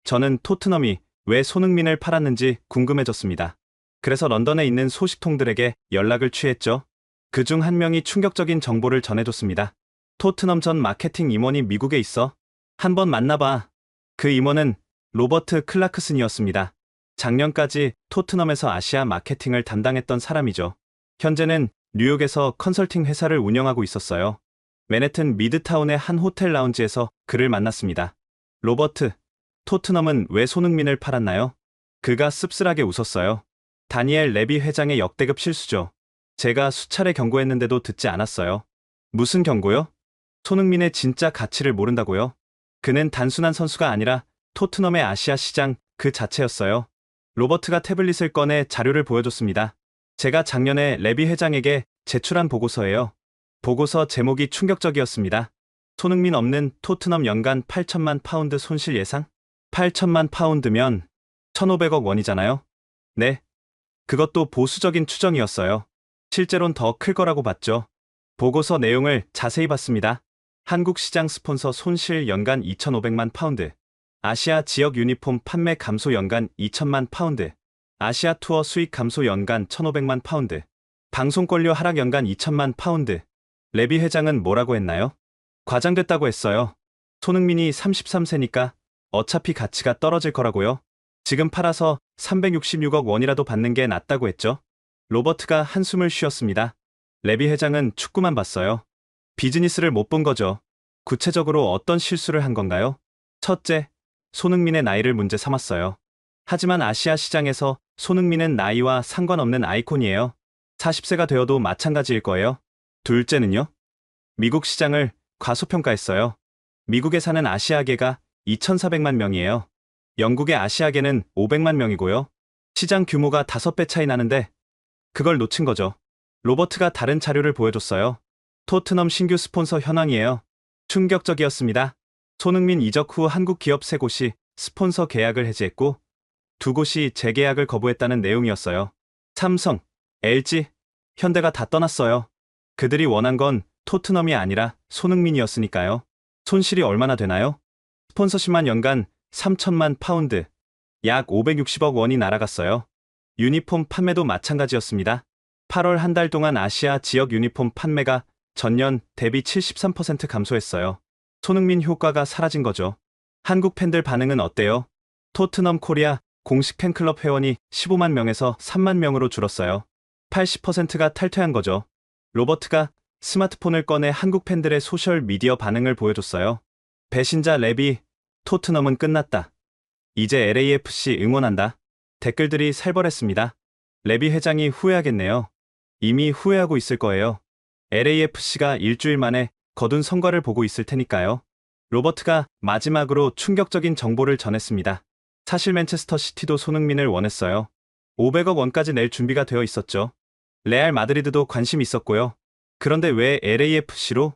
저는 토트넘이 왜 손흥민을 팔았는지 궁금해졌습니다. 그래서 런던에 있는 소식통들에게 연락을 취했죠. 그중 한 명이 충격적인 정보를 전해줬습니다. 토트넘 전 마케팅 임원이 미국에 있어. 한번 만나봐. 그 임원은 로버트 클라크슨이었습니다. 작년까지 토트넘에서 아시아 마케팅을 담당했던 사람이죠. 현재는 뉴욕에서 컨설팅 회사를 운영하고 있었어요. 맨해튼 미드타운의 한 호텔 라운지에서 그를 만났습니다. 로버트, 토트넘은 왜 손흥민을 팔았나요? 그가 씁쓸하게 웃었어요. 다니엘 레비 회장의 역대급 실수죠. 제가 수차례 경고했는데도 듣지 않았어요. 무슨 경고요? 손흥민의 진짜 가치를 모른다고요? 그는 단순한 선수가 아니라 토트넘의 아시아 시장 그 자체였어요. 로버트가 태블릿을 꺼내 자료를 보여줬습니다. 제가 작년에 레비 회장에게 제출한 보고서예요. 보고서 제목이 충격적이었습니다. 손흥민 없는 토트넘 연간 8천만 파운드 손실 예상? 8천만 파운드면 1,500억 원이잖아요. 네. 그것도 보수적인 추정이었어요. 실제론 더 클 거라고 봤죠. 보고서 내용을 자세히 봤습니다. 한국 시장 스폰서 손실 연간 2,500만 파운드. 아시아 지역 유니폼 판매 감소 연간 2천만 파운드. 아시아 투어 수익 감소 연간 1,500만 파운드. 방송권료 하락 연간 2천만 파운드. 레비 회장은 뭐라고 했나요? 과장됐다고 했어요. 손흥민이 33세니까 어차피 가치가 떨어질 거라고요. 지금 팔아서 366억 원이라도 받는 게 낫다고 했죠. 로버트가 한숨을 쉬었습니다. 레비 회장은 축구만 봤어요. 비즈니스를 못 본 거죠. 구체적으로 어떤 실수를 한 건가요? 첫째, 손흥민의 나이를 문제 삼았어요. 하지만 아시아 시장에서 손흥민은 나이와 상관없는 아이콘이에요. 40세가 되어도 마찬가지일 거예요. 둘째는요? 미국 시장을 과소평가했어요. 미국에 사는 아시아계가 2,400만 명이에요. 영국의 아시아계는 500만 명이고요. 시장 규모가 5배 차이 나는데 그걸 놓친 거죠. 로버트가 다른 자료를 보여줬어요. 토트넘 신규 스폰서 현황이에요. 충격적이었습니다. 손흥민 이적 후 한국 기업 3곳이 스폰서 계약을 해지했고 2곳이 재계약을 거부했다는 내용이었어요. 삼성, LG, 현대가 다 떠났어요. 그들이 원한 건 토트넘이 아니라 손흥민이었으니까요. 손실이 얼마나 되나요? 스폰서십만 연간 3천만 파운드, 약 560억 원이 날아갔어요. 유니폼 판매도 마찬가지였습니다. 8월 한 달 동안 아시아 지역 유니폼 판매가 전년 대비 73% 감소했어요. 손흥민 효과가 사라진 거죠. 한국 팬들 반응은 어때요? 토트넘 코리아 공식 팬클럽 회원이 15만 명에서 3만 명으로 줄었어요. 80%가 탈퇴한 거죠. 로버트가 스마트폰을 꺼내 한국 팬들의 소셜 미디어 반응을 보여줬어요. 배신자 레비, 토트넘은 끝났다. 이제 LAFC 응원한다. 댓글들이 살벌했습니다. 레비 회장이 후회하겠네요. 이미 후회하고 있을 거예요. LAFC가 일주일 만에 거둔 성과를 보고 있을 테니까요. 로버트가 마지막으로 충격적인 정보를 전했습니다. 사실 맨체스터 시티도 손흥민을 원했어요. 500억 원까지 낼 준비가 되어 있었죠. 레알 마드리드도 관심 있었고요. 그런데 왜 LAFC로?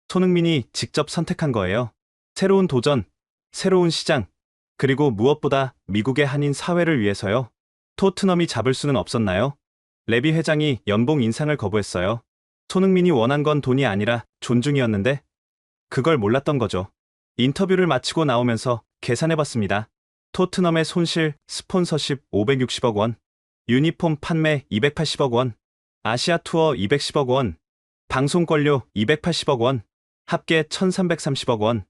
손흥민이 직접 선택한 거예요. 새로운 도전, 새로운 시장, 그리고 무엇보다 미국의 한인 사회를 위해서요. 토트넘이 잡을 수는 없었나요? 레비 회장이 연봉 인상을 거부했어요. 손흥민이 원한 건 돈이 아니라 존중이었는데 그걸 몰랐던 거죠. 인터뷰를 마치고 나오면서 계산해봤습니다. 토트넘의 손실, 스폰서십 560억 원, 유니폼 판매 280억 원, 아시아 투어 210억 원, 방송권료 280억 원, 합계 1330억 원,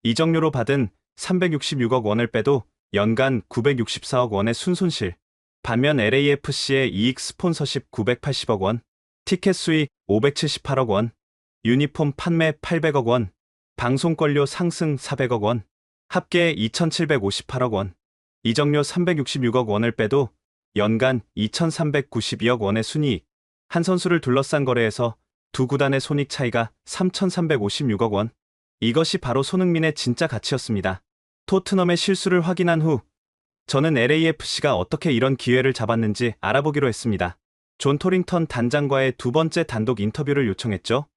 이적료로 받은 366억 원을 빼도 연간 964억 원의 순손실. 반면 LAFC의 이익 스폰서십 980억 원, 티켓 수익 578억 원, 유니폼 판매 800억 원, 방송권료 상승 400억 원, 합계 2758억 원, 이적료 366억 원을 빼도 연간 2392억 원의 순이익. 한 선수를 둘러싼 거래에서 두 구단의 손익 차이가 3356억 원. 이것이 바로 손흥민의 진짜 가치였습니다. 토트넘의 실수를 확인한 후 저는 LAFC가 어떻게 이런 기회를 잡았는지 알아보기로 했습니다. 존 토링턴 단장과의 두 번째 단독 인터뷰를 요청했죠.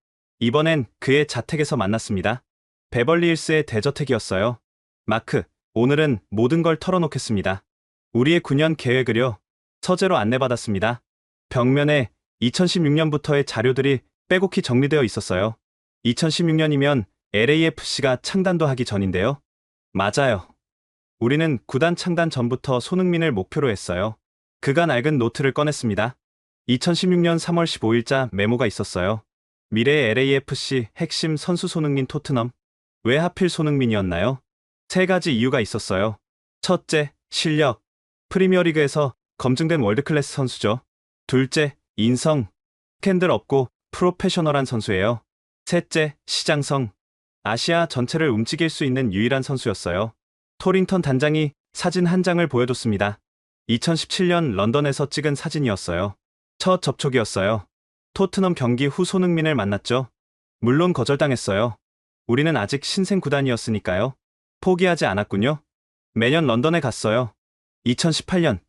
이번엔 그의 자택에서 만났습니다. 베벌리힐스의 대저택이었어요. 마크, 오늘은 모든 걸 털어놓겠습니다. 우리의 9년 계획을요. 서재로 안내받았습니다. 벽면에 2016년부터의 자료들이 빼곡히 정리되어 있었어요. 2016년이면 LAFC가 창단도 하기 전인데요. 맞아요. 우리는 구단 창단 전부터 손흥민을 목표로 했어요. 그가 낡은 노트를 꺼냈습니다. 2016년 3월 15일자 메모가 있었어요. 미래의 LAFC 핵심 선수 손흥민 토트넘. 왜 하필 손흥민이었나요? 세 가지 이유가 있었어요. 첫째, 실력. 프리미어리그에서 검증된 월드클래스 선수죠. 둘째, 인성. 스캔들 없고 프로페셔널한 선수예요. 셋째, 시장성. 아시아 전체를 움직일 수 있는 유일한 선수였어요. 토링턴 단장이 사진 한 장을 보여줬습니다. 2017년 런던에서 찍은 사진이었어요. 첫 접촉이었어요. 토트넘 경기 후 손흥민을 만났죠. 물론 거절당했어요. 우리는 아직 신생 구단이었으니까요. 포기하지 않았군요. 매년 런던에 갔어요. 2018년,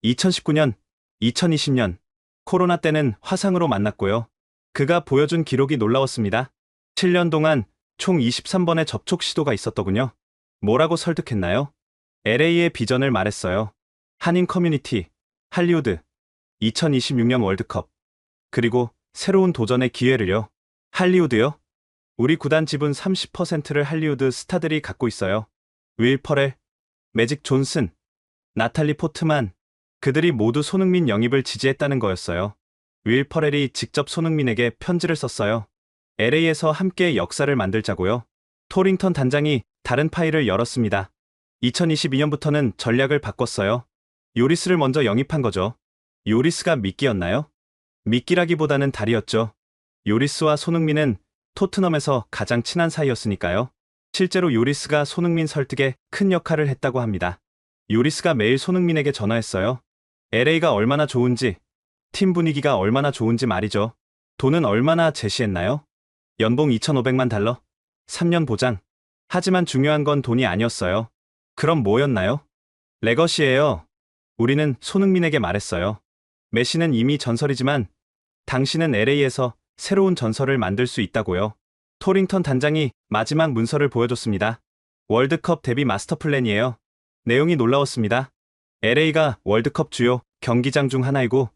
2019년, 2020년. 코로나 때는 화상으로 만났고요. 그가 보여준 기록이 놀라웠습니다. 7년 동안 총 23번의 접촉 시도가 있었더군요. 뭐라고 설득했나요? LA의 비전을 말했어요. 한인 커뮤니티, 할리우드, 2026년 월드컵, 그리고 새로운 도전의 기회를요. 할리우드요? 우리 구단 지분 30%를 할리우드 스타들이 갖고 있어요. 윌 퍼렐, 매직 존슨, 나탈리 포트만, 그들이 모두 손흥민 영입을 지지했다는 거였어요. 윌 퍼렐이 직접 손흥민에게 편지를 썼어요. LA에서 함께 역사를 만들자고요. 토링턴 단장이 다른 파일을 열었습니다. 2022년부터는 전략을 바꿨어요. 요리스를 먼저 영입한 거죠. 요리스가 미끼였나요? 미끼라기보다는 다리였죠. 요리스와 손흥민은 토트넘에서 가장 친한 사이였으니까요. 실제로 요리스가 손흥민 설득에 큰 역할을 했다고 합니다. 요리스가 매일 손흥민에게 전화했어요. LA가 얼마나 좋은지, 팀 분위기가 얼마나 좋은지 말이죠. 돈은 얼마나 제시했나요? 연봉 2,500만 달러, 3년 보장. 하지만 중요한 건 돈이 아니었어요. 그럼 뭐였나요? 레거시예요. 우리는 손흥민에게 말했어요. 메시는 이미 전설이지만 당신은 LA에서 새로운 전설을 만들 수 있다고요. 토링턴 단장이 마지막 문서를 보여줬습니다. 월드컵 데뷔 마스터 플랜이에요. 내용이 놀라웠습니다. LA가 월드컵 주요 경기장 중 하나이고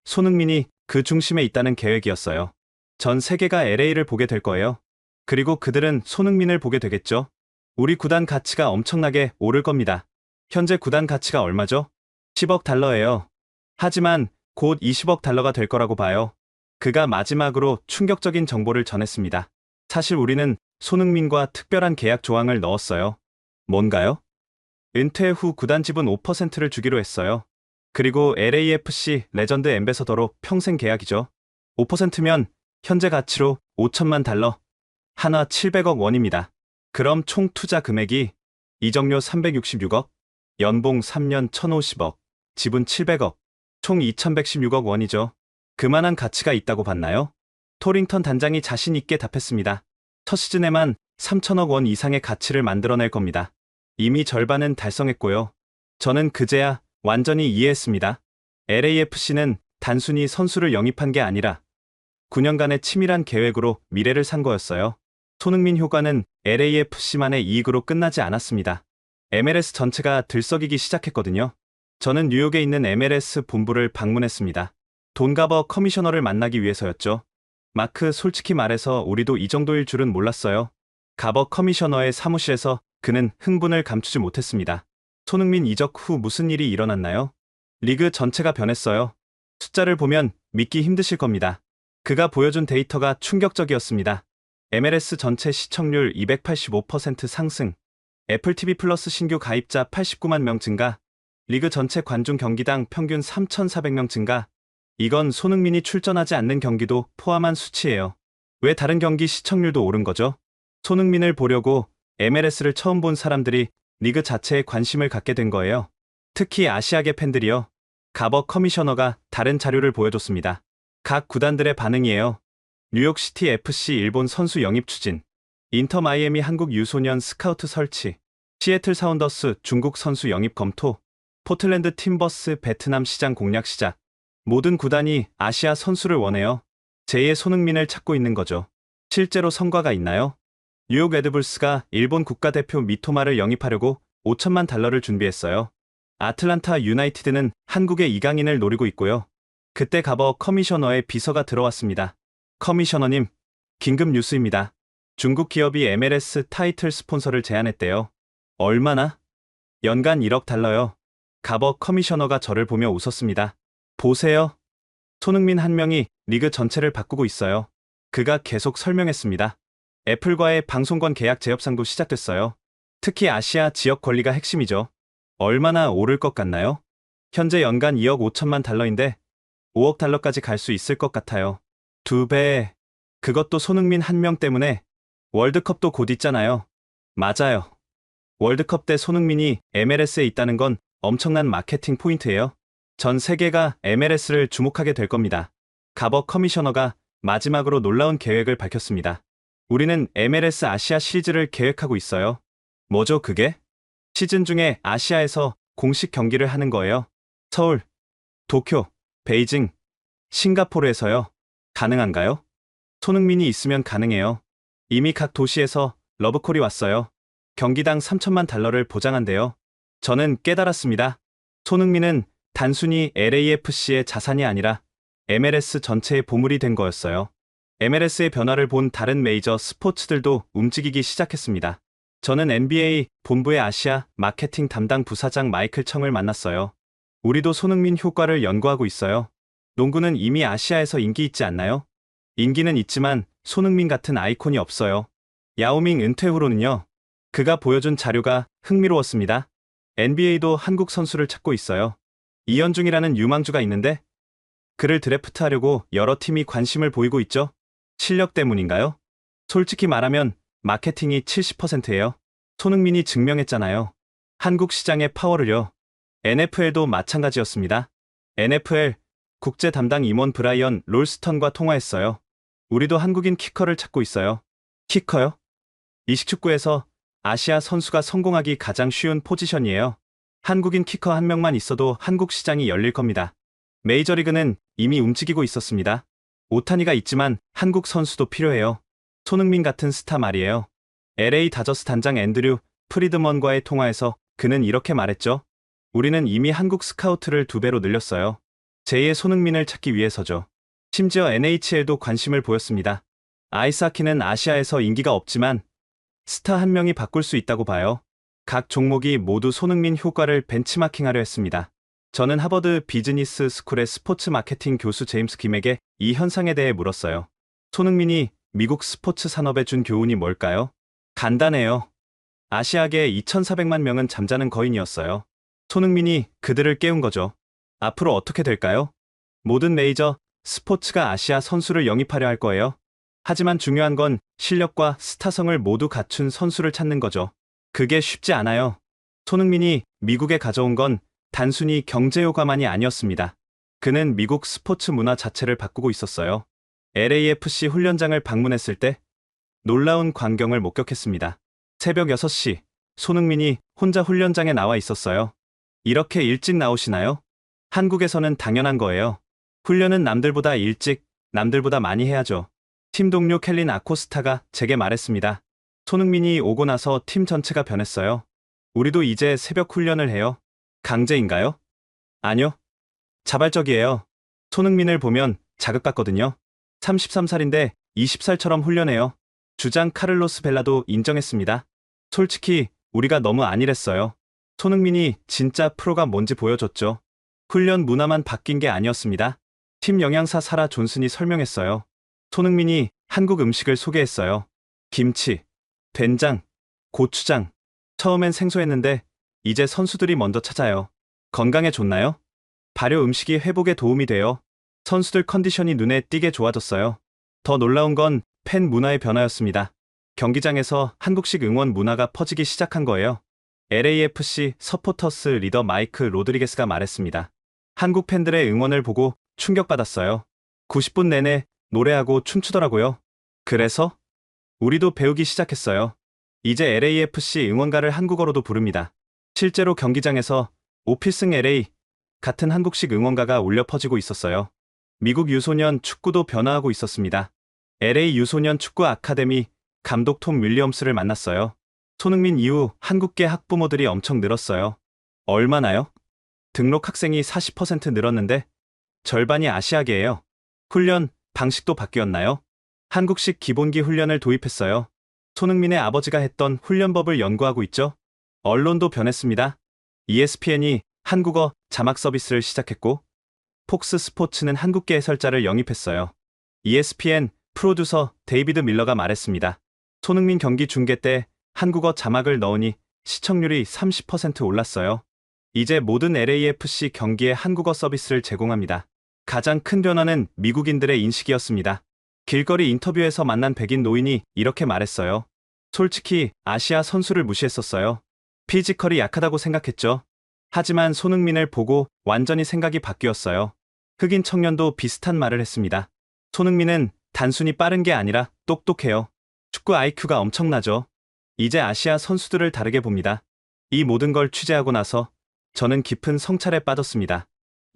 손흥민이 그 중심에 있다는 계획이었어요. 전 세계가 LA를 보게 될 거예요. 그리고 그들은 손흥민을 보게 되겠죠. 우리 구단 가치가 엄청나게 오를 겁니다. 현재 구단 가치가 얼마죠? 10억 달러예요. 하지만 곧 20억 달러가 될 거라고 봐요. 그가 마지막으로 충격적인 정보를 전했습니다. 사실 우리는 손흥민과 특별한 계약 조항을 넣었어요. 뭔가요? 은퇴 후 구단 지분 5%를 주기로 했어요. 그리고 LAFC 레전드 앰베서더로 평생 계약이죠. 5%면 현재 가치로 5천만 달러, 한화 700억 원입니다. 그럼 총 투자 금액이 이적료 366억, 연봉 3년 1,050억, 지분 700억, 총 2,116억 원이죠. 그만한 가치가 있다고 봤나요? 토링턴 단장이 자신 있게 답했습니다. 첫 시즌에만 3천억 원 이상의 가치를 만들어낼 겁니다. 이미 절반은 달성했고요. 저는 그제야 완전히 이해했습니다. LAFC는 단순히 선수를 영입한 게 아니라 9년간의 치밀한 계획으로 미래를 산 거였어요. 손흥민 효과는 LAFC만의 이익으로 끝나지 않았습니다. MLS 전체가 들썩이기 시작했거든요. 저는 뉴욕에 있는 MLS 본부를 방문했습니다. 돈 가버 커미셔너를 만나기 위해서였죠. 마크, 솔직히 말해서 우리도 이 정도일 줄은 몰랐어요. 가버 커미셔너의 사무실에서 그는 흥분을 감추지 못했습니다. 손흥민 이적 후 무슨 일이 일어났나요? 리그 전체가 변했어요. 숫자를 보면 믿기 힘드실 겁니다. 그가 보여준 데이터가 충격적이었습니다. MLS 전체 시청률 285% 상승, 애플 TV 플러스 신규 가입자 89만 명 증가, 리그 전체 관중 경기당 평균 3,400명 증가. 이건 손흥민이 출전하지 않는 경기도 포함한 수치예요. 왜 다른 경기 시청률도 오른 거죠? 손흥민을 보려고 MLS를 처음 본 사람들이 리그 자체에 관심을 갖게 된 거예요. 특히 아시아계 팬들이요. 가버 커미셔너가 다른 자료를 보여줬습니다. 각 구단들의 반응이에요. 뉴욕시티 FC 일본 선수 영입 추진, 인터 마이애미 한국 유소년 스카우트 설치, 시애틀 사운더스 중국 선수 영입 검토, 포틀랜드 팀버스 베트남 시장 공략 시작. 모든 구단이 아시아 선수를 원해요. 제2의 손흥민을 찾고 있는 거죠. 실제로 성과가 있나요? 뉴욕 레드불스가 일본 국가대표 미토마를 영입하려고 5천만 달러를 준비했어요. 아틀란타 유나이티드는 한국의 이강인을 노리고 있고요. 그때 가버 커미셔너의 비서가 들어왔습니다. 커미셔너님, 긴급 뉴스입니다. 중국 기업이 MLS 타이틀 스폰서를 제안했대요. 얼마나? 연간 1억 달러요. 가버 커미셔너가 저를 보며 웃었습니다. 보세요. 손흥민 한 명이 리그 전체를 바꾸고 있어요. 그가 계속 설명했습니다. 애플과의 방송권 계약 재협상도 시작됐어요. 특히 아시아 지역 권리가 핵심이죠. 얼마나 오를 것 같나요? 현재 연간 2억 5천만 달러인데 5억 달러까지 갈 수 있을 것 같아요. 2배. 그것도 손흥민 한 명 때문에. 월드컵도 곧 있잖아요. 맞아요. 월드컵 때 손흥민이 MLS에 있다는 건 엄청난 마케팅 포인트예요. 전 세계가 MLS를 주목하게 될 겁니다. 가버 커미셔너가 마지막으로 놀라운 계획을 밝혔습니다. 우리는 MLS 아시아 시리즈를 계획하고 있어요. 뭐죠 그게? 시즌 중에 아시아에서 공식 경기를 하는 거예요. 서울, 도쿄, 베이징, 싱가포르에서요. 가능한가요? 손흥민이 있으면 가능해요. 이미 각 도시에서 러브콜이 왔어요. 경기당 3천만 달러를 보장한대요. 저는 깨달았습니다. 손흥민은 단순히 LAFC의 자산이 아니라 MLS 전체의 보물이 된 거였어요. MLS의 변화를 본 다른 메이저 스포츠들도 움직이기 시작했습니다. 저는 NBA 본부의 아시아 마케팅 담당 부사장 마이클 청을 만났어요. 우리도 손흥민 효과를 연구하고 있어요. 농구는 이미 아시아에서 인기 있지 않나요? 인기는 있지만 손흥민 같은 아이콘이 없어요. 야오밍 은퇴 후로는요. 그가 보여준 자료가 흥미로웠습니다. NBA도 한국 선수를 찾고 있어요. 이현중이라는 유망주가 있는데 그를 드래프트하려고 여러 팀이 관심을 보이고 있죠. 실력 때문인가요? 솔직히 말하면 마케팅이 70%예요. 손흥민이 증명했잖아요. 한국 시장의 파워를요. NFL도 마찬가지였습니다. NFL 국제 담당 임원 브라이언 롤스턴과 통화했어요. 우리도 한국인 키커를 찾고 있어요. 키커요? 이식축구에서 아시아 선수가 성공하기 가장 쉬운 포지션이에요. 한국인 키커 한 명만 있어도 한국 시장이 열릴 겁니다. 메이저리그는 이미 움직이고 있었습니다. 오타니가 있지만 한국 선수도 필요해요. 손흥민 같은 스타 말이에요. LA 다저스 단장 앤드류 프리드먼과의 통화에서 그는 이렇게 말했죠. 우리는 이미 한국 스카우트를 2배로 늘렸어요. 제2의 손흥민을 찾기 위해서죠. 심지어 NHL도 관심을 보였습니다. 아이스하키는 아시아에서 인기가 없지만 스타 한 명이 바꿀 수 있다고 봐요. 각 종목이 모두 손흥민 효과를 벤치마킹하려 했습니다. 저는 하버드 비즈니스 스쿨의 스포츠 마케팅 교수 제임스 김에게 이 현상에 대해 물었어요. 손흥민이 미국 스포츠 산업에 준 교훈이 뭘까요? 간단해요. 아시아계 2,400만 명은 잠자는 거인이었어요. 손흥민이 그들을 깨운 거죠. 앞으로 어떻게 될까요? 모든 메이저 스포츠가 아시아 선수를 영입하려 할 거예요. 하지만 중요한 건 실력과 스타성을 모두 갖춘 선수를 찾는 거죠. 그게 쉽지 않아요. 손흥민이 미국에 가져온 건 단순히 경제 효과만이 아니었습니다. 그는 미국 스포츠 문화 자체를 바꾸고 있었어요. LAFC 훈련장을 방문했을 때 놀라운 광경을 목격했습니다. 새벽 6시, 손흥민이 혼자 훈련장에 나와 있었어요. 이렇게 일찍 나오시나요? 한국에서는 당연한 거예요. 훈련은 남들보다 일찍, 남들보다 많이 해야죠. 팀 동료 켈린 아코스타가 제게 말했습니다. 손흥민이 오고 나서 팀 전체가 변했어요. 우리도 이제 새벽 훈련을 해요. 강제인가요? 아니요. 자발적이에요. 손흥민을 보면 자극 받거든요. 33살인데 20살처럼 훈련해요. 주장 카를로스 벨라도 인정했습니다. 솔직히 우리가 너무 안일했어요. 손흥민이 진짜 프로가 뭔지 보여줬죠. 훈련 문화만 바뀐 게 아니었습니다. 팀 영양사 사라 존슨이 설명했어요. 손흥민이 한국 음식을 소개했어요. 김치, 된장, 고추장. 처음엔 생소했는데 이제 선수들이 먼저 찾아요. 건강에 좋나요? 발효 음식이 회복에 도움이 돼요. 선수들 컨디션이 눈에 띄게 좋아졌어요. 더 놀라운 건 팬 문화의 변화였습니다. 경기장에서 한국식 응원 문화가 퍼지기 시작한 거예요. LAFC 서포터스 리더 마이크 로드리게스가 말했습니다. 한국 팬들의 응원을 보고 충격받았어요. 90분 내내 노래하고 춤추더라고요. 그래서 우리도 배우기 시작했어요. 이제 LAFC 응원가를 한국어로도 부릅니다. 실제로 경기장에서 오필승 LA 같은 한국식 응원가가 울려 퍼지고 있었어요. 미국 유소년 축구도 변화하고 있었습니다. LA 유소년 축구 아카데미 감독 톰 윌리엄스를 만났어요. 손흥민 이후 한국계 학부모들이 엄청 늘었어요. 얼마나요? 등록 학생이 40% 늘었는데 절반이 아시아계예요. 훈련 방식도 바뀌었나요? 한국식 기본기 훈련을 도입했어요. 손흥민의 아버지가 했던 훈련법을 연구하고 있죠. 언론도 변했습니다. ESPN이 한국어 자막 서비스를 시작했고 폭스 스포츠는 한국계 해설자를 영입했어요. ESPN 프로듀서 데이비드 밀러가 말했습니다. 손흥민 경기 중계 때 한국어 자막을 넣으니 시청률이 30% 올랐어요. 이제 모든 LAFC 경기에 한국어 서비스를 제공합니다. 가장 큰 변화는 미국인들의 인식이었습니다. 길거리 인터뷰에서 만난 백인 노인이 이렇게 말했어요. 솔직히 아시아 선수를 무시했었어요. 피지컬이 약하다고 생각했죠. 하지만 손흥민을 보고 완전히 생각이 바뀌었어요. 흑인 청년도 비슷한 말을 했습니다. 손흥민은 단순히 빠른 게 아니라 똑똑해요. 축구 IQ가 엄청나죠. 이제 아시아 선수들을 다르게 봅니다. 이 모든 걸 취재하고 나서 저는 깊은 성찰에 빠졌습니다.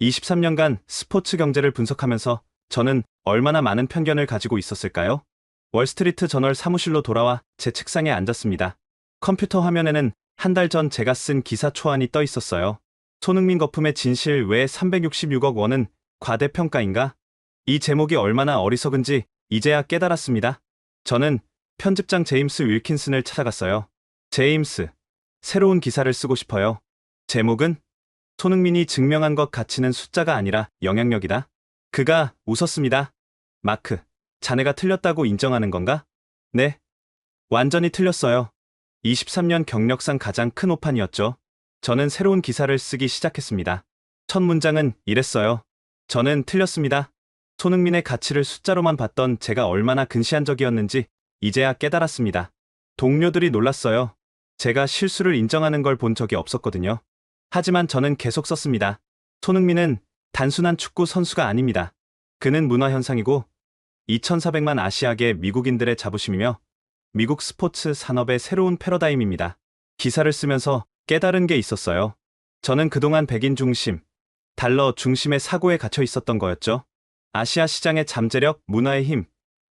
23년간 스포츠 경제를 분석하면서 저는 얼마나 많은 편견을 가지고 있었을까요? 월스트리트 저널 사무실로 돌아와 제 책상에 앉았습니다. 컴퓨터 화면에는 한 달 전 제가 쓴 기사 초안이 떠 있었어요. 손흥민 거품의 진실 왜 366억 원은 과대평가인가? 이 제목이 얼마나 어리석은지 이제야 깨달았습니다. 저는 편집장 제임스 윌킨슨을 찾아갔어요. 제임스, 새로운 기사를 쓰고 싶어요. 제목은 손흥민이 증명한 것 가치는 숫자가 아니라 영향력이다. 그가 웃었습니다. 마크, 자네가 틀렸다고 인정하는 건가? 네. 완전히 틀렸어요. 23년 경력상 가장 큰 오판이었죠. 저는 새로운 기사를 쓰기 시작했습니다. 첫 문장은 이랬어요. 저는 틀렸습니다. 손흥민의 가치를 숫자로만 봤던 제가 얼마나 근시안적이었는지 이제야 깨달았습니다. 동료들이 놀랐어요. 제가 실수를 인정하는 걸 본 적이 없었거든요. 하지만 저는 계속 썼습니다. 손흥민은 단순한 축구 선수가 아닙니다. 그는 문화현상이고 2,400만 아시아계 미국인들의 자부심이며 미국 스포츠 산업의 새로운 패러다임입니다. 기사를 쓰면서 깨달은 게 있었어요. 저는 그동안 백인 중심, 달러 중심의 사고에 갇혀 있었던 거였죠. 아시아 시장의 잠재력, 문화의 힘,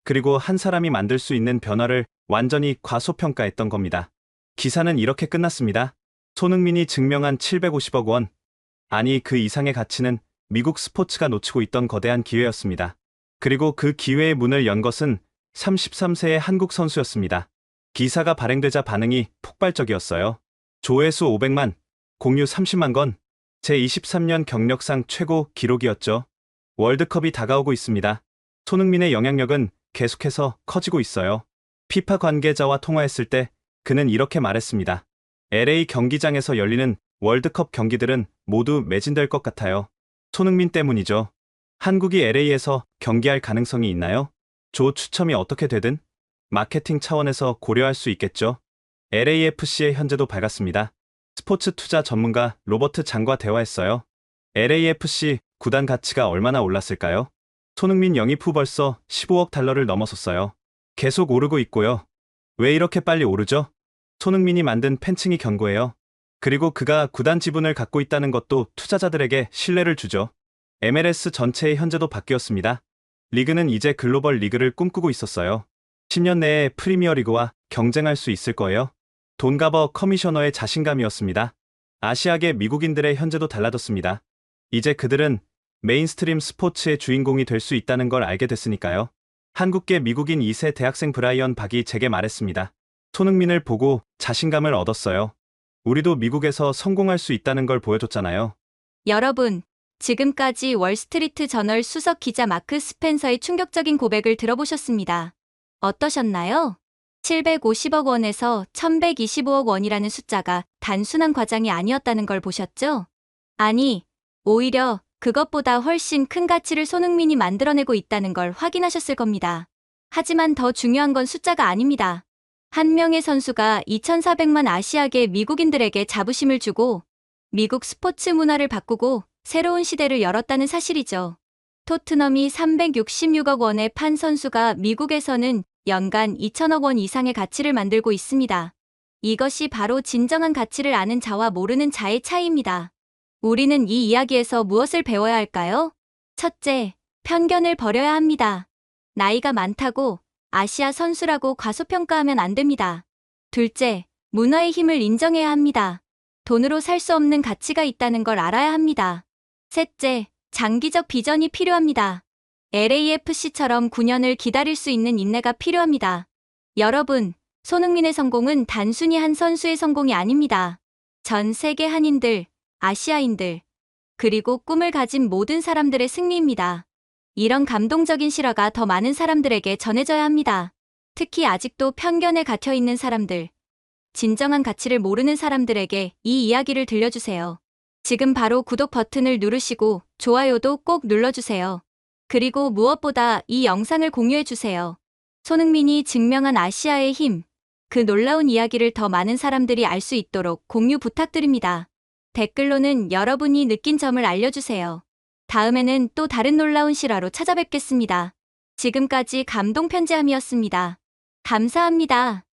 그리고 한 사람이 만들 수 있는 변화를 완전히 과소평가했던 겁니다. 기사는 이렇게 끝났습니다. 손흥민이 증명한 750억 원, 아니 그 이상의 가치는 미국 스포츠가 놓치고 있던 거대한 기회였습니다. 그리고 그 기회의 문을 연 것은 33세의 한국 선수였습니다. 기사가 발행되자 반응이 폭발적이었어요. 조회수 500만, 공유 30만 건, 제23년 경력상 최고 기록이었죠. 월드컵이 다가오고 있습니다. 손흥민의 영향력은 계속해서 커지고 있어요. 피파 관계자와 통화했을 때 그는 이렇게 말했습니다. LA 경기장에서 열리는 월드컵 경기들은 모두 매진될 것 같아요. 손흥민 때문이죠. 한국이 LA에서 경기할 가능성이 있나요? 조 추첨이 어떻게 되든 마케팅 차원에서 고려할 수 있겠죠. LAFC의 현재도 밝았습니다. 스포츠 투자 전문가 로버트 장과 대화했어요. LAFC 구단 가치가 얼마나 올랐을까요? 손흥민 영입 후 벌써 15억 달러를 넘어섰어요. 계속 오르고 있고요. 왜 이렇게 빨리 오르죠? 손흥민이 만든 팬층이 견고해요. 그리고 그가 구단 지분을 갖고 있다는 것도 투자자들에게 신뢰를 주죠. MLS 전체의 현재도 바뀌었습니다. 리그는 이제 글로벌 리그를 꿈꾸고 있었어요. 10년 내에 프리미어리그와 경쟁할 수 있을 거예요. 돈 가버 커미셔너의 자신감이었습니다. 아시아계 미국인들의 현재도 달라졌습니다. 이제 그들은 메인스트림 스포츠의 주인공이 될 수 있다는 걸 알게 됐으니까요. 한국계 미국인 2세 대학생 브라이언 박이 제게 말했습니다. 손흥민을 보고 자신감을 얻었어요. 우리도 미국에서 성공할 수 있다는 걸 보여줬잖아요. 여러분, 지금까지 월스트리트 저널 수석 기자 마크 스펜서의 충격적인 고백을 들어보셨습니다. 어떠셨나요? 750억 원에서 1125억 원이라는 숫자가 단순한 과장이 아니었다는 걸 보셨죠? 아니, 오히려 그것보다 훨씬 큰 가치를 손흥민이 만들어내고 있다는 걸 확인하셨을 겁니다. 하지만 더 중요한 건 숫자가 아닙니다. 한 명의 선수가 2,400만 아시아계 미국인들에게 자부심을 주고 미국 스포츠 문화를 바꾸고 새로운 시대를 열었다는 사실이죠. 토트넘이 366억 원에 판 선수가 미국에서는 연간 2천억 원 이상의 가치를 만들고 있습니다. 이것이 바로 진정한 가치를 아는 자와 모르는 자의 차이입니다. 우리는 이 이야기에서 무엇을 배워야 할까요? 첫째, 편견을 버려야 합니다. 나이가 많다고 아시아 선수라고 과소평가하면 안 됩니다. 둘째, 문화의 힘을 인정해야 합니다. 돈으로 살 수 없는 가치가 있다는 걸 알아야 합니다. 셋째, 장기적 비전이 필요합니다. LAFC처럼 9년을 기다릴 수 있는 인내가 필요합니다. 여러분, 손흥민의 성공은 단순히 한 선수의 성공이 아닙니다. 전 세계 한인들, 아시아인들, 그리고 꿈을 가진 모든 사람들의 승리입니다. 이런 감동적인 실화가 더 많은 사람들에게 전해져야 합니다. 특히 아직도 편견에 갇혀 있는 사람들, 진정한 가치를 모르는 사람들에게 이 이야기를 들려주세요. 지금 바로 구독 버튼을 누르시고 좋아요도 꼭 눌러주세요. 그리고 무엇보다 이 영상을 공유해주세요. 손흥민이 증명한 아시아의 힘, 그 놀라운 이야기를 더 많은 사람들이 알 수 있도록 공유 부탁드립니다. 댓글로는 여러분이 느낀 점을 알려주세요. 다음에는 또 다른 놀라운 실화로 찾아뵙겠습니다. 지금까지 감동 편지함이었습니다. 감사합니다.